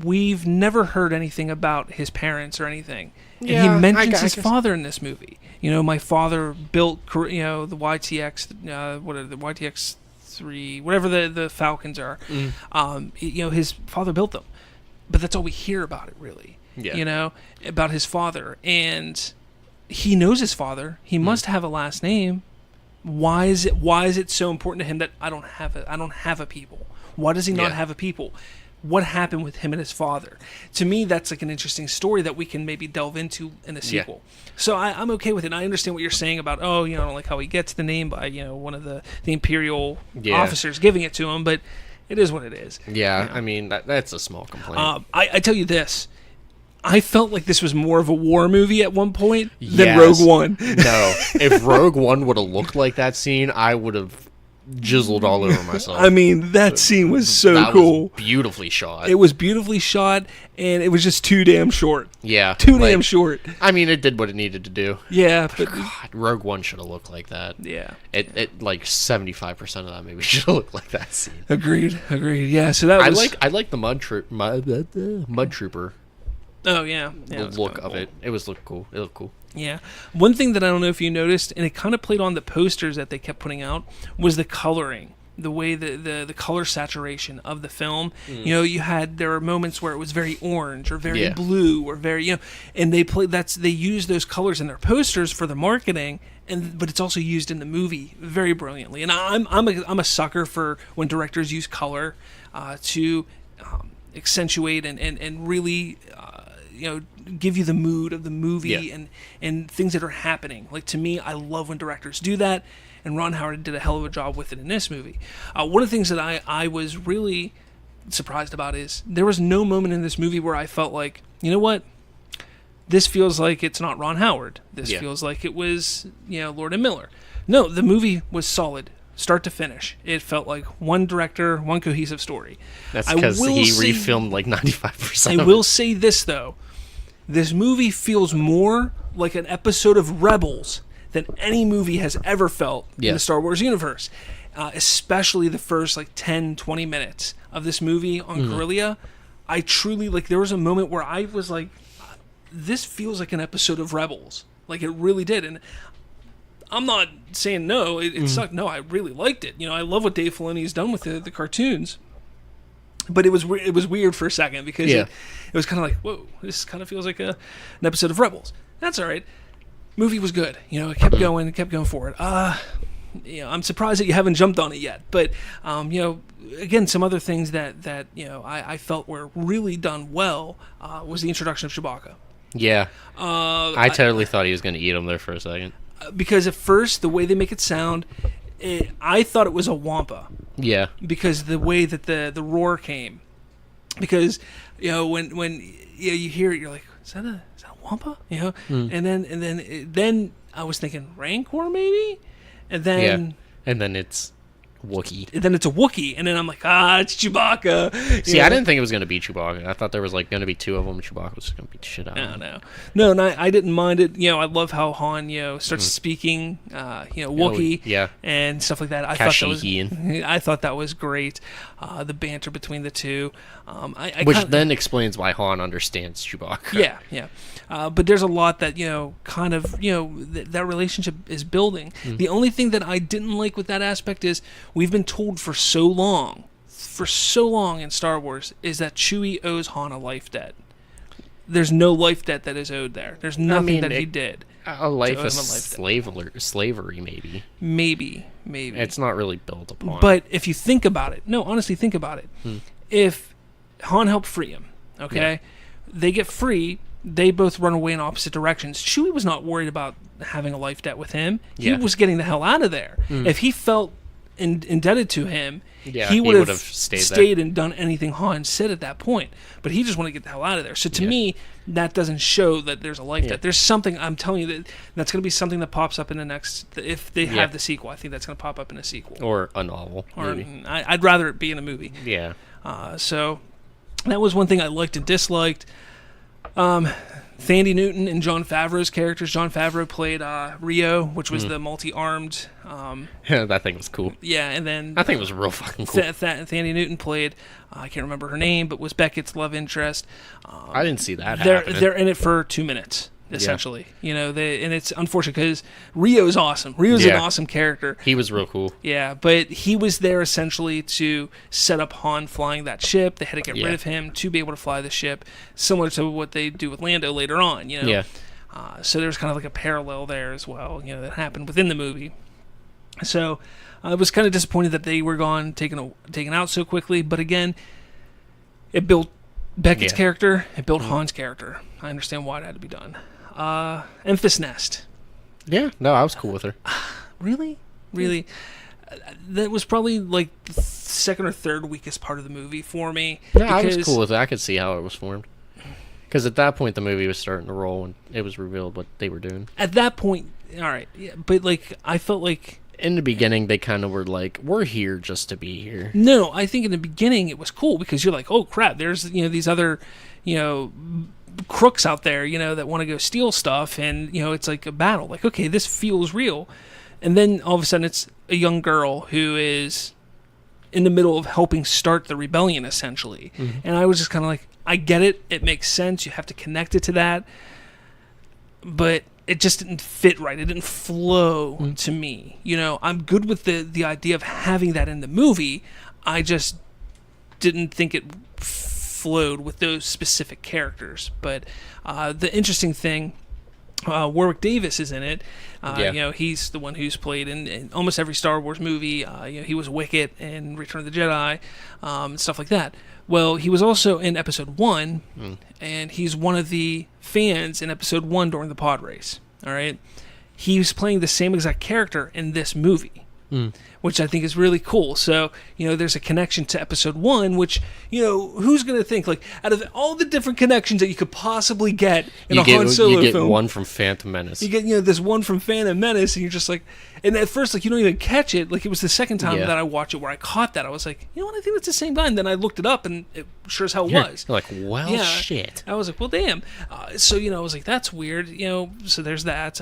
We've never heard anything about his parents or anything. And he mentions his father in this movie. You know, my father built, the YTX, what are the YTX 3, whatever the Falcons are. His father built them. But that's all we hear about it, really. Yeah. You know, about his father. And he knows his father. He must have a last name. Why is it so important to him that I don't have a people? Why does he not have a people? What happened with him and his father? To me, that's like an interesting story that we can maybe delve into in a sequel. Yeah. So I'm okay with it. I understand what you're saying about, I don't like how he gets the name by, one of the Imperial officers giving it to him, but it is what it is. Yeah, I mean, that's a small complaint. I tell you this. I felt like this was more of a war movie at one point than Rogue One. No, if Rogue One would have looked like that scene, I would have jizzled all over myself. I mean, that scene was so cool. Was beautifully shot. It was beautifully shot, and it was just too damn short. Yeah. Too damn short. I mean, it did what it needed to do. Yeah. But God, Rogue One should have looked like that. Yeah. It like 75% of that movie should have looked like that scene. Agreed. Yeah, so that was... I like the Mud Trooper. Oh, yeah. The look of it. It looked cool. It looked cool. Yeah. One thing that I don't know if you noticed, and it kind of played on the posters that they kept putting out, was the coloring. The way the color saturation of the film. There were moments where it was very orange or very blue or very, and they use those colors in their posters for the marketing, but it's also used in the movie very brilliantly. And I'm a sucker for when directors use color to accentuate and really give you the mood of the movie and things that are happening. Like, to me, I love when directors do that, and Ron Howard did a hell of a job with it in this movie. One of the things that I was really surprised about is there was no moment in this movie where I felt like, you know what? This feels like it's not Ron Howard. This feels like it was, Lord and Miller. No, the movie was solid. Start to finish. It felt like one director, one cohesive story. That's because he refilmed like 95% I will say this, though. This movie feels more like an episode of Rebels than any movie has ever felt in the Star Wars universe. Especially the first 10, 20 minutes of this movie on Corellia. I truly, there was a moment where I was like, this feels like an episode of Rebels. Like, it really did. And I'm not saying no, it sucked. No, I really liked it. I love what Dave Filoni's done with the cartoons. But it was weird for a second because Yeah. it was kind of like, whoa, this kind of feels like an episode of Rebels. That's all right. Movie was good. It kept going forward. I'm surprised that you haven't jumped on it yet. But, again, some other things that I felt were really done well was the introduction of Chewbacca. Yeah. I totally thought he was going to eat him there for a second. Because at first, the way they make it sound, I thought it was a Wampa. Yeah. Because the way that the roar came. Because, when you hear it, you're like, is that a Wampa? And then I was thinking Rancor maybe? And then it's Wookiee. Then it's a Wookiee, and then I'm like, it's Chewbacca. See, I didn't think it was going to be Chewbacca. I thought there was going to be two of them, and Chewbacca was going to beat the shit out of him. No, I didn't mind it. I love how Han, starts speaking, Wookiee, and stuff like that. I thought that was great. The banter between the two, which then explains why Han understands Chewbacca. Yeah. But there's a lot that that relationship is building. The only thing that I didn't like with that aspect is we've been told for so long in Star Wars is that Chewie owes Han a life debt. There's no life debt that is owed there. There's nothing that he did. A life of slavery, maybe. Maybe. It's not really built upon. But if you think about it, honestly think about it. If Han helped free him, okay, they get free. They both run away in opposite directions. Chewie was not worried about having a life debt with him. He was getting the hell out of there. If he felt indebted to him, he would have stayed and done anything Han said at that point. But he just wanted to get the hell out of there. So to me, that doesn't show that there's a life debt. There's something, I'm telling you, that's going to be something that pops up in the next, if they have the sequel. I think that's going to pop up in a sequel. Or a novel. Or I'd rather it be in a movie. Yeah. So that was one thing I liked and disliked. Thandie Newton and Jon Favreau's characters. Jon Favreau played Rio, which was the multi-armed. That thing was cool. Yeah, and then that thing was real fucking cool. Thandie Newton played, I can't remember her name, but was Beckett's love interest. I didn't see that happening. They're in it for 2 minutes. Essentially, and it's unfortunate because Rio's awesome. Rio's an awesome character. He was real cool. Yeah, but he was there essentially to set up Han flying that ship. They had to get rid of him to be able to fly the ship, similar to what they do with Lando later on. So there's kind of like a parallel there as well. That happened within the movie. So I was kind of disappointed that they were taken out so quickly. But again, it built Beckett's character. It built Han's character. I understand why it had to be done. Enfys Nest. Yeah, no, I was cool with her. Really? That was probably like the second or third weakest part of the movie for me. Yeah, I was cool with it. I could see how it was formed. Because at that point, the movie was starting to roll, and it was revealed what they were doing. At that point, all right. Yeah, but I felt like in the beginning, they kind of were like, we're here just to be here. No, I think in the beginning it was cool because you're like, oh crap, there's these other crooks out there that want to go steal stuff, and it's like a battle. Like, okay, this feels real. And then all of a sudden it's a young girl who is in the middle of helping start the rebellion, essentially. And I was just kind of like, I get it. It makes sense. You have to connect it to that. But it just didn't fit right. It didn't flow to me. I'm good with the idea of having that in the movie. I just didn't think it flowed with those specific characters. But the interesting thing, Warwick Davis is in it. He's the one who's played in almost every Star Wars movie. He was Wicket in Return of the Jedi, and stuff like that. Well, he was also in Episode 1, and he's one of the fans in Episode 1 during the pod race. All right? He was playing the same exact character in this movie, which I think is really cool. So, there's a connection to Episode 1, which, who's going to think, like, out of all the different connections that you could possibly get in a Han Solo film. You get one from Phantom Menace. You get, this one from Phantom Menace, and you're just like, and at first, like, you don't even catch it. Like, it was the second time that I watched it where I caught that. I was like, I think that's the same guy. And then I looked it up, and it sure as hell was. You're like, shit. I was like, well, damn. So, I was like, that's weird. So there's that.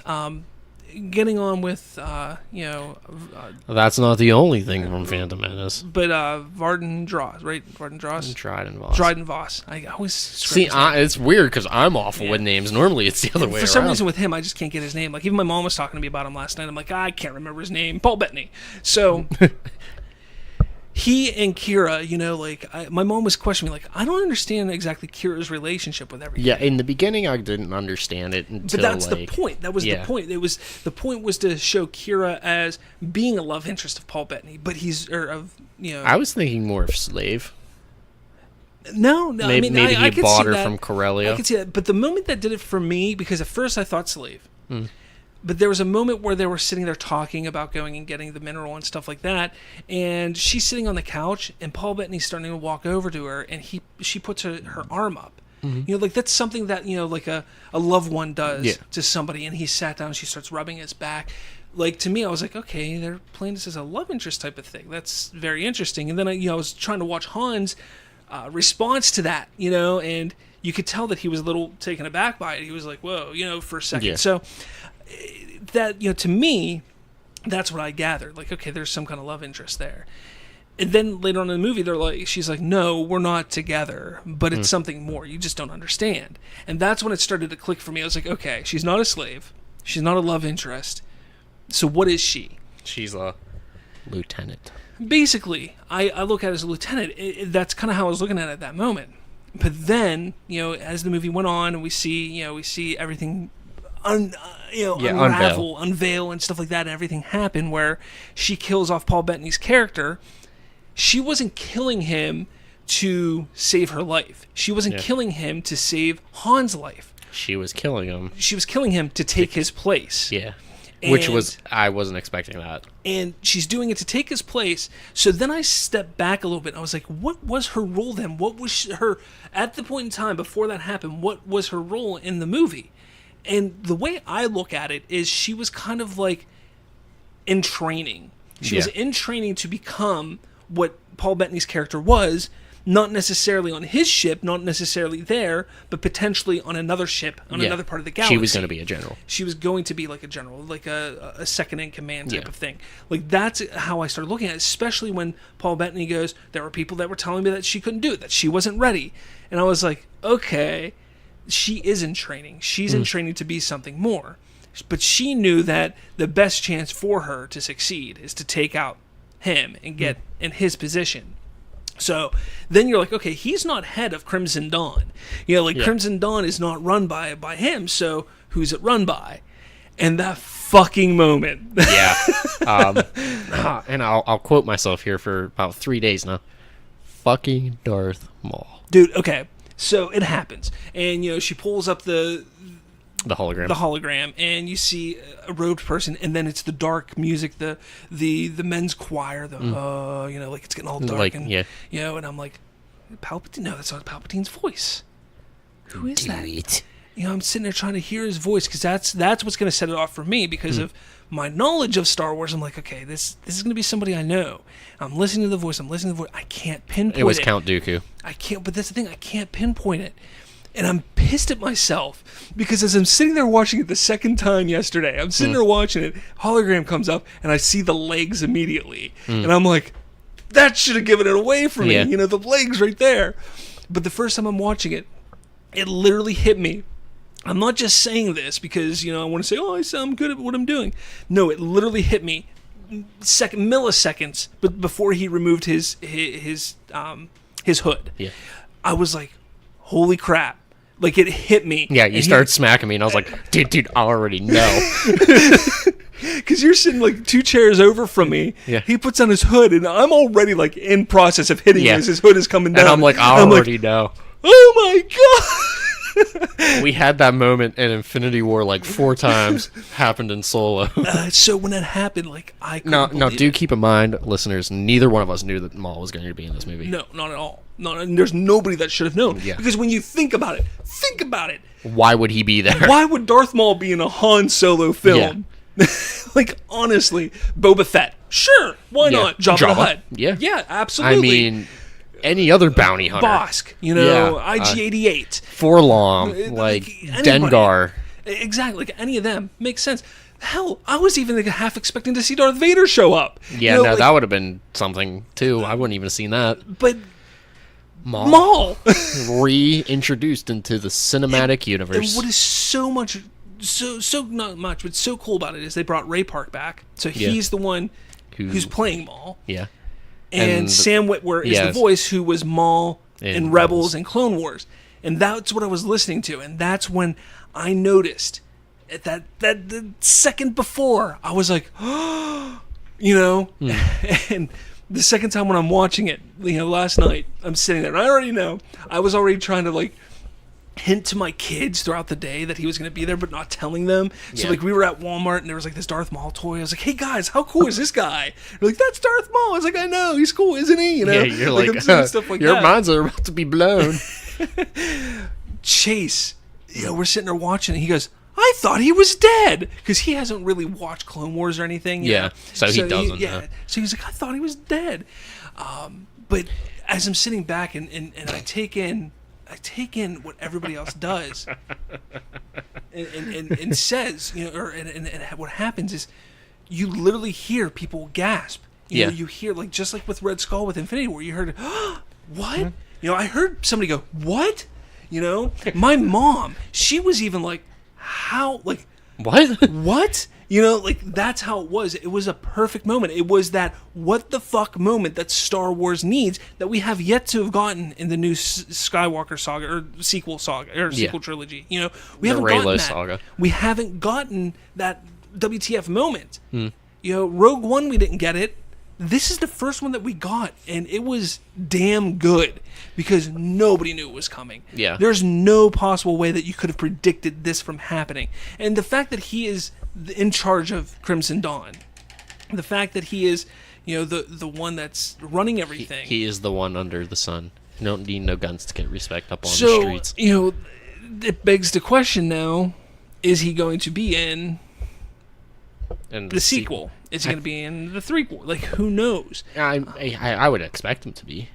Getting on with, that's not the only thing from Phantom Menace. But Varden Dross, right? Varden Dross? Dryden Voss. Dryden Voss. I always see. It's weird because I'm awful with names. Normally, it's the other way around. For some reason, with him, I just can't get his name. Like, even my mom was talking to me about him last night. I'm like, I can't remember his name. Paul Bettany. So, he and Kira, my mom was questioning me, like, I don't understand exactly Kira's relationship with everything. Yeah, in the beginning, I didn't understand it until, but that's the point. That was the point. The point was to show Kira as being a love interest of Paul Bettany, but I was thinking more of slave. No, maybe he bought her from Corellia. I could see that, but the moment that did it for me, because at first I thought slave. But there was a moment where they were sitting there talking about going and getting the mineral and stuff like that, and she's sitting on the couch, and Paul Bettany's starting to walk over to her, and she puts her arm up. That's something that, like a loved one does to somebody, and he sat down, and she starts rubbing his back. Like, to me, I was like, okay, they're playing this as a love interest type of thing. That's very interesting. And then I was trying to watch Han's response to that, and you could tell that he was a little taken aback by it. He was like, whoa, for a second. Yeah. So that, to me, that's what I gathered. Like, okay, there's some kind of love interest there. And then later on in the movie, she's like, no, we're not together, but it's something more. You just don't understand. And that's when it started to click for me. I was like, okay, she's not a slave. She's not a love interest. So what is she? She's a lieutenant. Basically, I look at it as a lieutenant. That's kind of how I was looking at it at that moment. But then, as the movie went on, and we see everything unveil and stuff like that, and everything happen where she kills off Paul Bettany's character. She wasn't killing him to save her life. She wasn't killing him to save Han's life. She was killing him. She was killing him to take his place. Yeah. I wasn't expecting that. And she's doing it to take his place. So then I stepped back a little bit, and I was like, what was her role then? What was her, at the point in time before that happened, what was her role in the movie? And the way I look at it is she was kind of like in training. She was in training to become what Paul Bettany's character was, not necessarily on his ship, not necessarily there, but potentially on another ship, on another part of the galaxy. She was going to be a general. She was going to be like a general, like a second-in-command type of thing. Like, that's how I started looking at it, especially when Paul Bettany goes, there were people that were telling me that she couldn't do it, that she wasn't ready. And I was like, okay, she is in training. She's in training to be something more. But she knew that the best chance for her to succeed is to take out him and get in his position. So then you're like, okay, he's not head of Crimson Dawn. Crimson Dawn is not run by him, so who's it run by? And that fucking moment. And I'll quote myself here for about 3 days now. Fucking Darth Maul. Dude, okay. So it happens. And, she pulls up the hologram, and you see a robed person, and then it's the dark music, the men's choir, it's getting all dark, and I'm like, Palpatine? No, that's not Palpatine's voice. Who is that? I'm sitting there trying to hear his voice, because that's what's going to set it off for me, because of my knowledge of Star Wars. I'm like, okay, this is going to be somebody I know. I'm listening to the voice. I can't pinpoint it. It was Count Dooku. I can't, but that's the thing. I can't pinpoint it. And I'm pissed at myself because as I'm sitting there watching it the second time yesterday, I'm sitting there watching it, hologram comes up, and I see the legs immediately. And I'm like, that should have given it away for me. The legs right there. But the first time I'm watching it, it literally hit me. I'm not just saying this because, I want to say, I'm good at what I'm doing. No, it literally hit me milliseconds, but before he removed his hood. Yeah. I was like, holy crap. Like, it hit me. Yeah, you started smacking me, and I was like, dude, I already know. Because you're sitting, like, 2 chairs over from me. Yeah. He puts on his hood, and I'm already, like, in process of hitting him as his hood is coming down. And I'm like, I already know. Oh, my God. We had that moment in Infinity War, like, 4 times. Happened in Solo. So when that happened, like, I couldn't No, do keep in mind, listeners, neither one of us knew that Maul was going to be in this movie. No, not at all. No, there's nobody that should have known. Yeah. Because when you think about it. Why would he be there? Why would Darth Maul be in a Han Solo film? Yeah. Like, honestly, Boba Fett. Sure, why not? Jabba the Hutt. Yeah. Yeah, absolutely. I mean, any other bounty hunter. Bosk, IG-88. Forlong, Dengar. Exactly, like any of them. Makes sense. Hell, I was even half expecting to see Darth Vader show up. Yeah, that would have been something, too. I wouldn't even have seen that. But Maul. Reintroduced into the cinematic universe. And what is so not much, but so cool about it is they brought Ray Park back. So he's the one who's playing Maul. Yeah. and Sam Witwer is the voice who was Maul in Rebels and Clone Wars. And that's what I was listening to. And that's when I noticed that the second before, I was like, you know? And the second time when I'm watching it, you know, last night, I'm sitting there, and I already know. I was already trying to, like, hint to my kids throughout the day that he was going to be there, but not telling them. So, like, we were at Walmart, and there was, like, this Darth Maul toy. I was like, hey, guys, how cool is this guy? They're like, that's Darth Maul. I was like, I know. He's cool, isn't he? You know? Yeah, you're like stuff like your minds are about to be blown. Chase, you know, we're sitting there watching, and he goes, I thought he was dead, because he hasn't really watched Clone Wars or anything. Yeah, so he doesn't. So he's like, I thought he was dead. But as I'm sitting back and I take in what everybody else does and says, you know, and what happens is you literally hear people gasp. You know, you hear, like, just like with Red Skull with Infinity War, you heard, what? Mm-hmm. You know, I heard somebody go, what? You know, my mom, she was even like, how, like, what? You know, like, that's how it was. It was a perfect moment. It was that what the fuck moment that Star Wars needs that we have yet to have gotten in the new Skywalker saga or sequel saga or sequel trilogy. You know, we haven't gotten that. Saga. We haven't gotten that WTF moment. You know, Rogue One, we didn't get it. This is the first one that we got, and it was damn good because nobody knew it was coming. Yeah. There's no possible way that you could have predicted this from happening. And the fact that he is in charge of Crimson Dawn, the fact that he is, you know, the one that's running everything. He is the one under the sun. You don't need no guns to get respect up on the streets. So, you know, it begs the question now, is he going to be in the sequel? Is he going to be in the threequel? Like, who knows? I would expect him to be,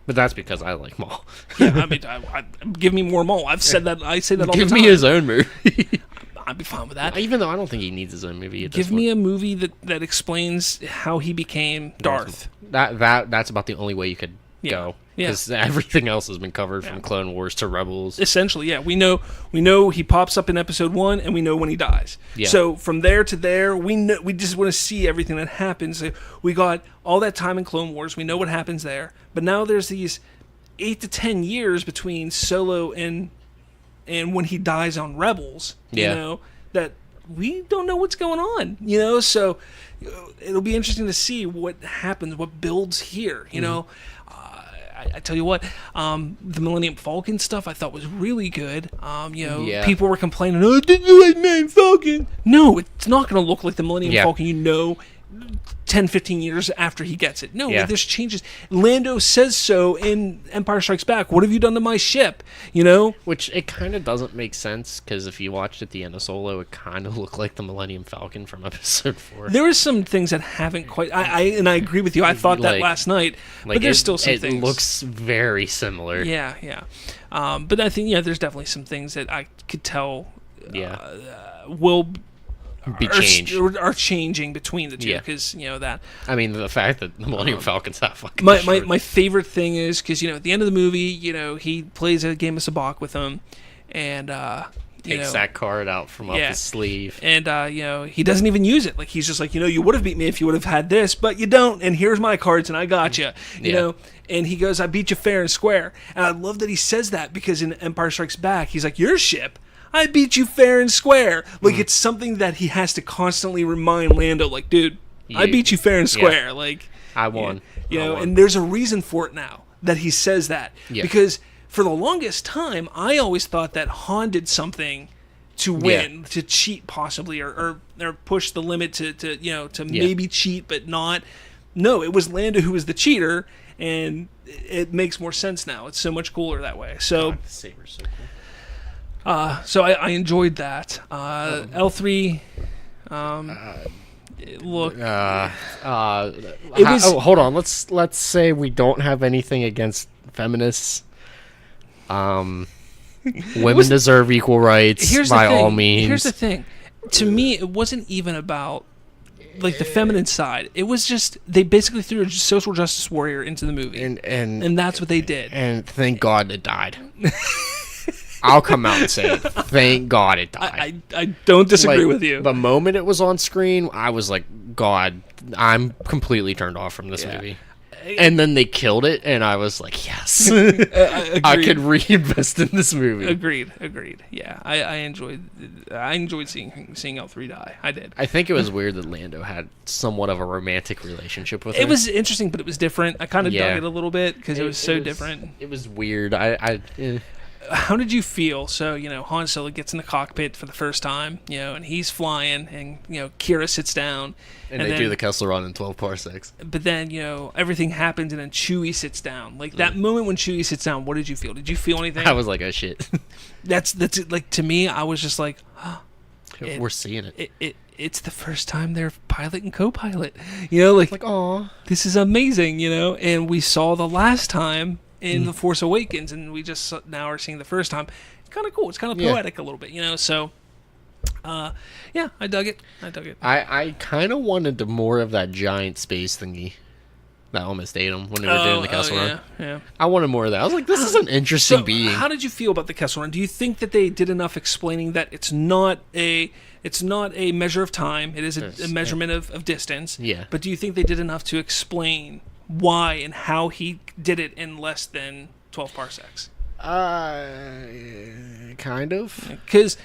but that's because I like Maul. Yeah, I mean, I give me more Maul. I've said that. I say that all the time. Give me his own movie. I'd be fine with that. Even though I don't think he needs his own movie. Give me a movie that explains how he became Darth. That's about the only way you could go. Because everything else has been covered from Clone Wars to Rebels. Essentially, yeah. We know he pops up in Episode 1, and we know when he dies. Yeah. So from there to there, we just want to see everything that happens. We got all that time in Clone Wars. We know what happens there. But now there's these 8 to 10 years between Solo and when he dies on Rebels. You know, that we don't know what's going on. You know, so it'll be interesting to see what happens, what builds here. You know. I tell you what, the Millennium Falcon stuff I thought was really good. You know, people were complaining, oh, it didn't look like Millennium Falcon. No, it's not going to look like the Millennium Falcon, you know, 10, 15 years after he gets it. No, there's changes. Lando says so in Empire Strikes Back. What have you done to my ship? You know? Which it kind of doesn't make sense, because if you watched at the end of Solo, it kind of looked like the Millennium Falcon from Episode 4. There are some things that haven't quite... I agree with you. I thought that last night. But there's still some things. It looks very similar. Yeah. But I think, there's definitely some things that I could tell will... are changing between the two, because you know that. I mean, the fact that the Millennium Falcon's that fucking. My favorite thing is because at the end of the movie, he plays a game of sabacc with him, and takes that card out from up his sleeve, and he doesn't even use it. Like, he's just like, you would have beat me if you would have had this, but you don't, and here's my cards, and I got you. You know. And he goes, I beat you fair and square, and I love that he says that, because in Empire Strikes Back, he's like, your ship, I beat you fair and square. Like, it's something that he has to constantly remind Lando, like, dude, I beat you fair and square. Yeah. Like, I won. And there's a reason for it now that he says that. Yeah. Because for the longest time, I always thought that Han did something to win, to cheat possibly, or push the limit to maybe cheat but not. No, it was Lando who was the cheater, and it makes more sense now. It's so much cooler that way. So, God, the saber's so cool. So I enjoyed that. L3, look. Hold on. Let's say we don't have anything against feminists. Women deserve equal rights by all means. Here's the thing. To me, it wasn't even about like the feminine side. It was just they basically threw a social justice warrior into the movie, and that's what they did. And thank God it died. I'll come out and say it. Thank God it died. I don't disagree with you. The moment it was on screen, I was like, God, I'm completely turned off from this movie. And then they killed it, and I was like, yes. I could reinvest in this movie. Agreed. Yeah, I enjoyed seeing all three die. I did. I think it was weird that Lando had somewhat of a romantic relationship with her. It was interesting, but it was different. I kind of dug it a little bit because it was so different. It was weird. How did you feel? So, Han Solo gets in the cockpit for the first time, and he's flying, and, Kira sits down. And they then do the Kessel Run in 12 parsecs. But then, everything happens, and then Chewie sits down. Like, that moment when Chewie sits down, what did you feel? Did you feel anything? I was like, oh, shit. That's like, to me, I was just like, we're seeing it. It's the first time they're pilot and co-pilot. Like, aw. This is amazing, And we saw the last time in The Force Awakens, and we just now are seeing the first time. It's kind of cool. It's kind of poetic a little bit, So, I dug it. I kind of wanted more of that giant space thingy that almost ate him when they were doing the Kessel Run. Yeah. I wanted more of that. I was like, this is an interesting being. How did you feel about the Kessel Run? Do you think that they did enough explaining that it's not a measure of time? It is a measurement of distance. Yeah. But do you think they did enough to explain why and how he did it in less than 12 parsecs? Kind of. Because,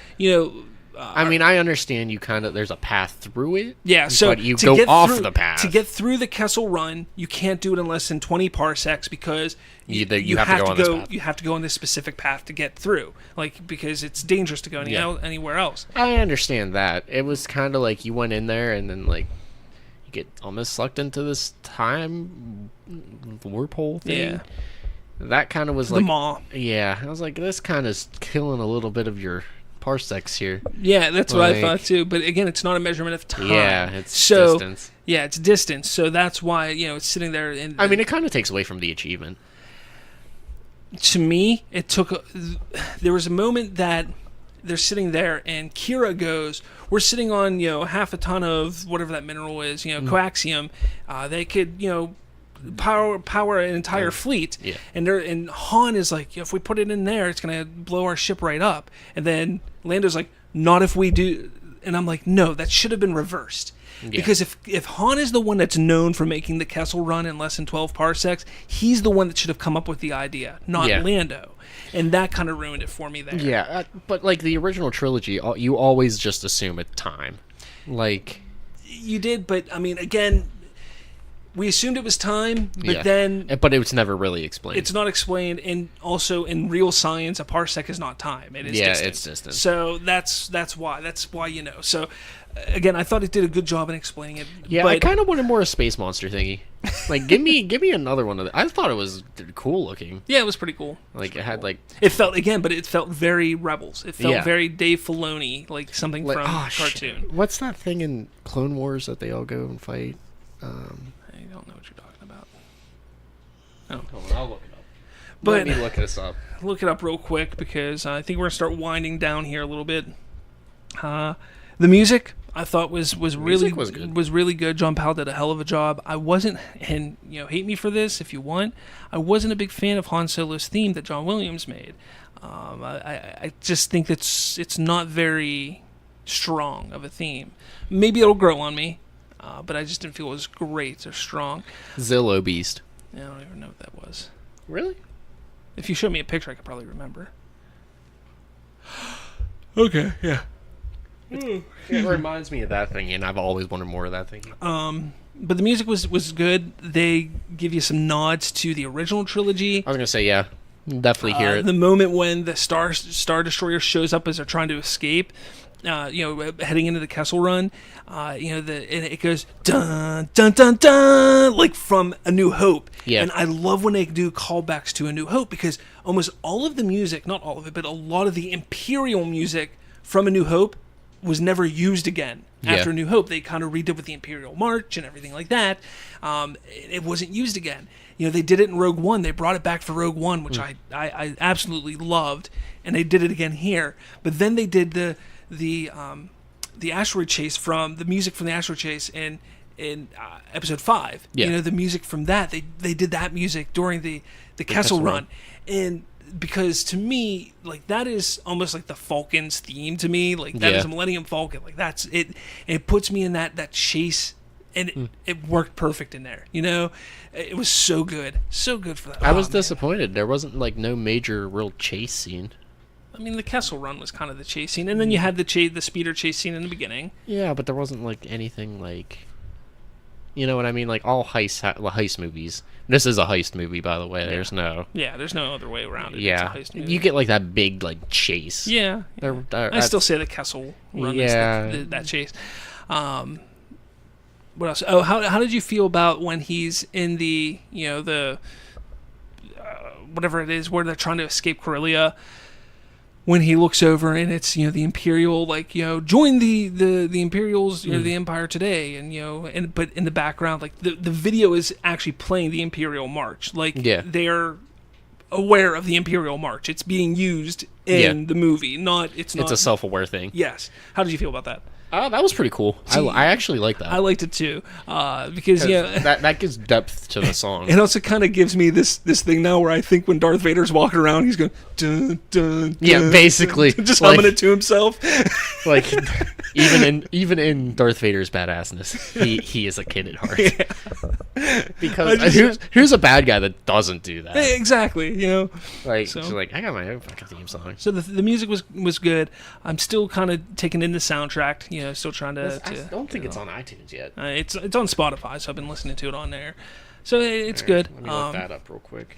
I mean, I understand there's a path through it. Yeah, so but you go off the path. To get through the Kessel Run, you can't do it in less than 20 parsecs because you have to go on this path. You have to go on this specific path to get through, because it's dangerous to go anywhere else. I understand that. It was kind of like you went in there and then you get almost sucked into this time warp hole thing. Yeah. That kind of was the maw. Yeah, I was like, this kind of is killing a little bit of your parsecs here. Yeah, that's what I thought too. But again, it's not a measurement of time. Yeah, it's distance. Yeah, it's distance. So that's why it's sitting there. I mean, it kind of takes away from the achievement. To me, it took. There was a moment that they're sitting there, and Kira goes, "We're sitting on half a ton of whatever that mineral is, coaxium. They could power an entire fleet." Yeah. And Han is like, if we put it in there, it's gonna blow our ship right up. And then Lando's like, not if we do. And I'm like, no, that should have been reversed. Yeah. Because if Han is the one that's known for making the Kessel Run in less than 12 parsecs, he's the one that should have come up with the idea, not Lando. And that kind of ruined it for me there. Yeah, but the original trilogy, you always just assume it's time. You did, but I mean, again, we assumed it was time, but but it was never really explained. It's not explained, and also in real science, a parsec is not time. It is distance. It's distance. So that's why. So again, I thought it did a good job in explaining it. Yeah, but I kind of wanted more a space monster thingy. Give me another one of that. I thought it was cool looking. Yeah, it was pretty cool. It had it felt very Rebels. It felt very Dave Filoni, like something from cartoon. Shit. What's that thing in Clone Wars that they all go and fight? I don't know what you're talking about. Oh, I'll look it up. But let me look this up. Look it up real quick because I think we're gonna start winding down here a little bit. The music I thought was really good. Was really good. John Powell did a hell of a job. I wasn't, and hate me for this if you want. I wasn't a big fan of Han Solo's theme that John Williams made. I just think it's not very strong of a theme. Maybe it'll grow on me. But I just didn't feel it was great or strong. Zillow Beast. I don't even know what that was. Really? If you showed me a picture, I could probably remember. Okay, yeah. It reminds me of that thing, and I've always wanted more of that thing. But the music was good. They give you some nods to the original trilogy. I was gonna say, yeah, definitely hear it. The moment when the Star Destroyer shows up as they're trying to escape. Heading into the Kessel Run, and it goes dun dun dun dun like from A New Hope. Yeah. And I love when they do callbacks to A New Hope because almost all of the music, not all of it, but a lot of the Imperial music from A New Hope was never used again after A New Hope. They kind of redid with the Imperial March and everything like that. It wasn't used again. They did it in Rogue One. They brought it back for Rogue One, which I absolutely loved, and they did it again here. But then they did the asteroid chase from the music from the asteroid chase in episode 5. Yeah. The music from that they did that music during the Kessel Run. And because to me, that is almost like the Falcon's theme to me. That is a Millennium Falcon. That's it. And it puts me in that chase and it worked perfect in there. You know, it was so good for that. I was disappointed. There wasn't like no major real chase scene. I mean, the Kessel Run was kind of the chase scene, and then you had the speeder chase scene in the beginning. Yeah, but there wasn't like anything like, you know what I mean? Like all heist movies. This is a heist movie, by the way. Yeah. There's no other way around it. Yeah, It's a heist movie. you get like that big like chase. Yeah, I still say the Kessel Run is that chase. What else? Oh, how did you feel about when he's in the whatever it is where they're trying to escape Corellia? When he looks over and it's the Imperial, like join the Imperials, the Empire today, and but in the background, like the video is actually playing the Imperial March, like they're aware of the Imperial March. It's being used in the movie, it's a self-aware thing. Yes. How did you feel about that? That was pretty cool. I actually like that. I liked it too, because that gives depth to the song. It also kind of gives me this thing now where I think when Darth Vader's walking around, he's going dun dun. Yeah, basically, just humming it to himself. Like even in Darth Vader's badassness, he is a kid at heart. Yeah. Because here's a bad guy that doesn't do that. Exactly, Like so, like I got my own fucking theme song. So the music was good. I'm still kind of taking in the soundtrack. Still trying to. I don't think it's on iTunes yet. It's on Spotify, so I've been listening to it on there. So it's good. Let me look that up real quick.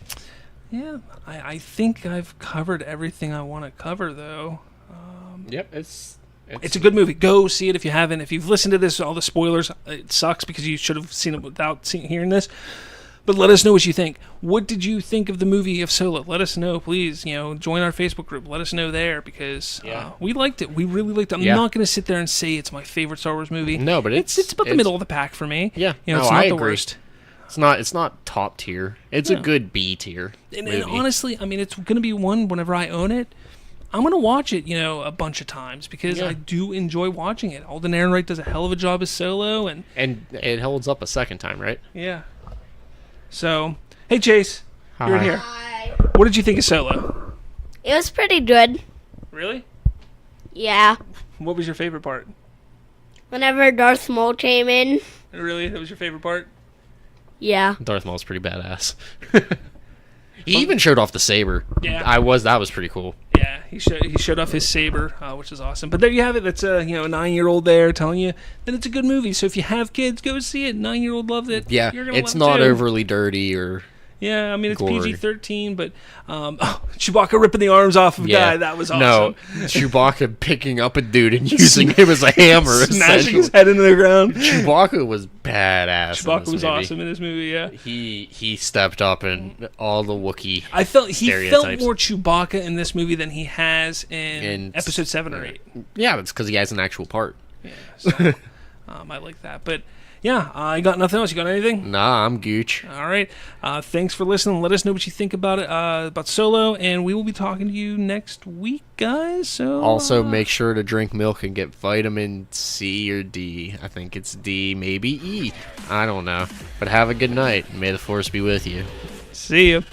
Yeah, I think I've covered everything I want to cover, though. Yep, it's a good movie. Go see it if you haven't. If you've listened to this, all the spoilers, it sucks because you should have seen it without hearing this. But let us know what you think. What did you think of the movie of Solo? Let us know, please. Join our Facebook group. Let us know there because we liked it. We really liked it. I'm not going to sit there and say it's my favorite Star Wars movie. No, but it's about the middle of the pack for me. Yeah, it's not the worst. It's not top tier. It's a good B tier movie. And honestly, I mean, it's going to be one whenever I own it. I'm going to watch it, a bunch of times because I do enjoy watching it. Alden Ehrenreich does a hell of a job as Solo, and it holds up a second time, right? Yeah. So, hey Chase, you're in here. Hi. What did you think of Solo? It was pretty good. Really? Yeah. What was your favorite part? Whenever Darth Maul came in. Really? That was your favorite part? Yeah. Darth Maul's pretty badass. He even showed off the saber. Yeah. That was pretty cool. Yeah, he showed off his saber, which is awesome. But there you have it. That's a 9-year-old there telling you that it's a good movie. So if you have kids, go see it. 9-year-old loved it. Yeah, you're gonna it's love not it too. overly dirty or. Yeah, I mean it's gory. PG-13, but Chewbacca ripping the arms off of a guy, that was awesome. No, Chewbacca picking up a dude and using him as a hammer, smashing his head into the ground. Chewbacca was badass. Chewbacca was awesome in this movie. Yeah, he stepped up in all the Wookiee. I felt he felt more Chewbacca in this movie than he has in Episode 7 or 8. Yeah, that's because he has an actual part. Yeah, so, I like that, but. Yeah, I got nothing else. You got anything? Nah, I'm gooch. All right. Thanks for listening. Let us know what you think about it, about Solo, and we will be talking to you next week, guys. So also make sure to drink milk and get vitamin C or D. I think it's D, maybe E. I don't know. But have a good night. May the Force be with you. See you.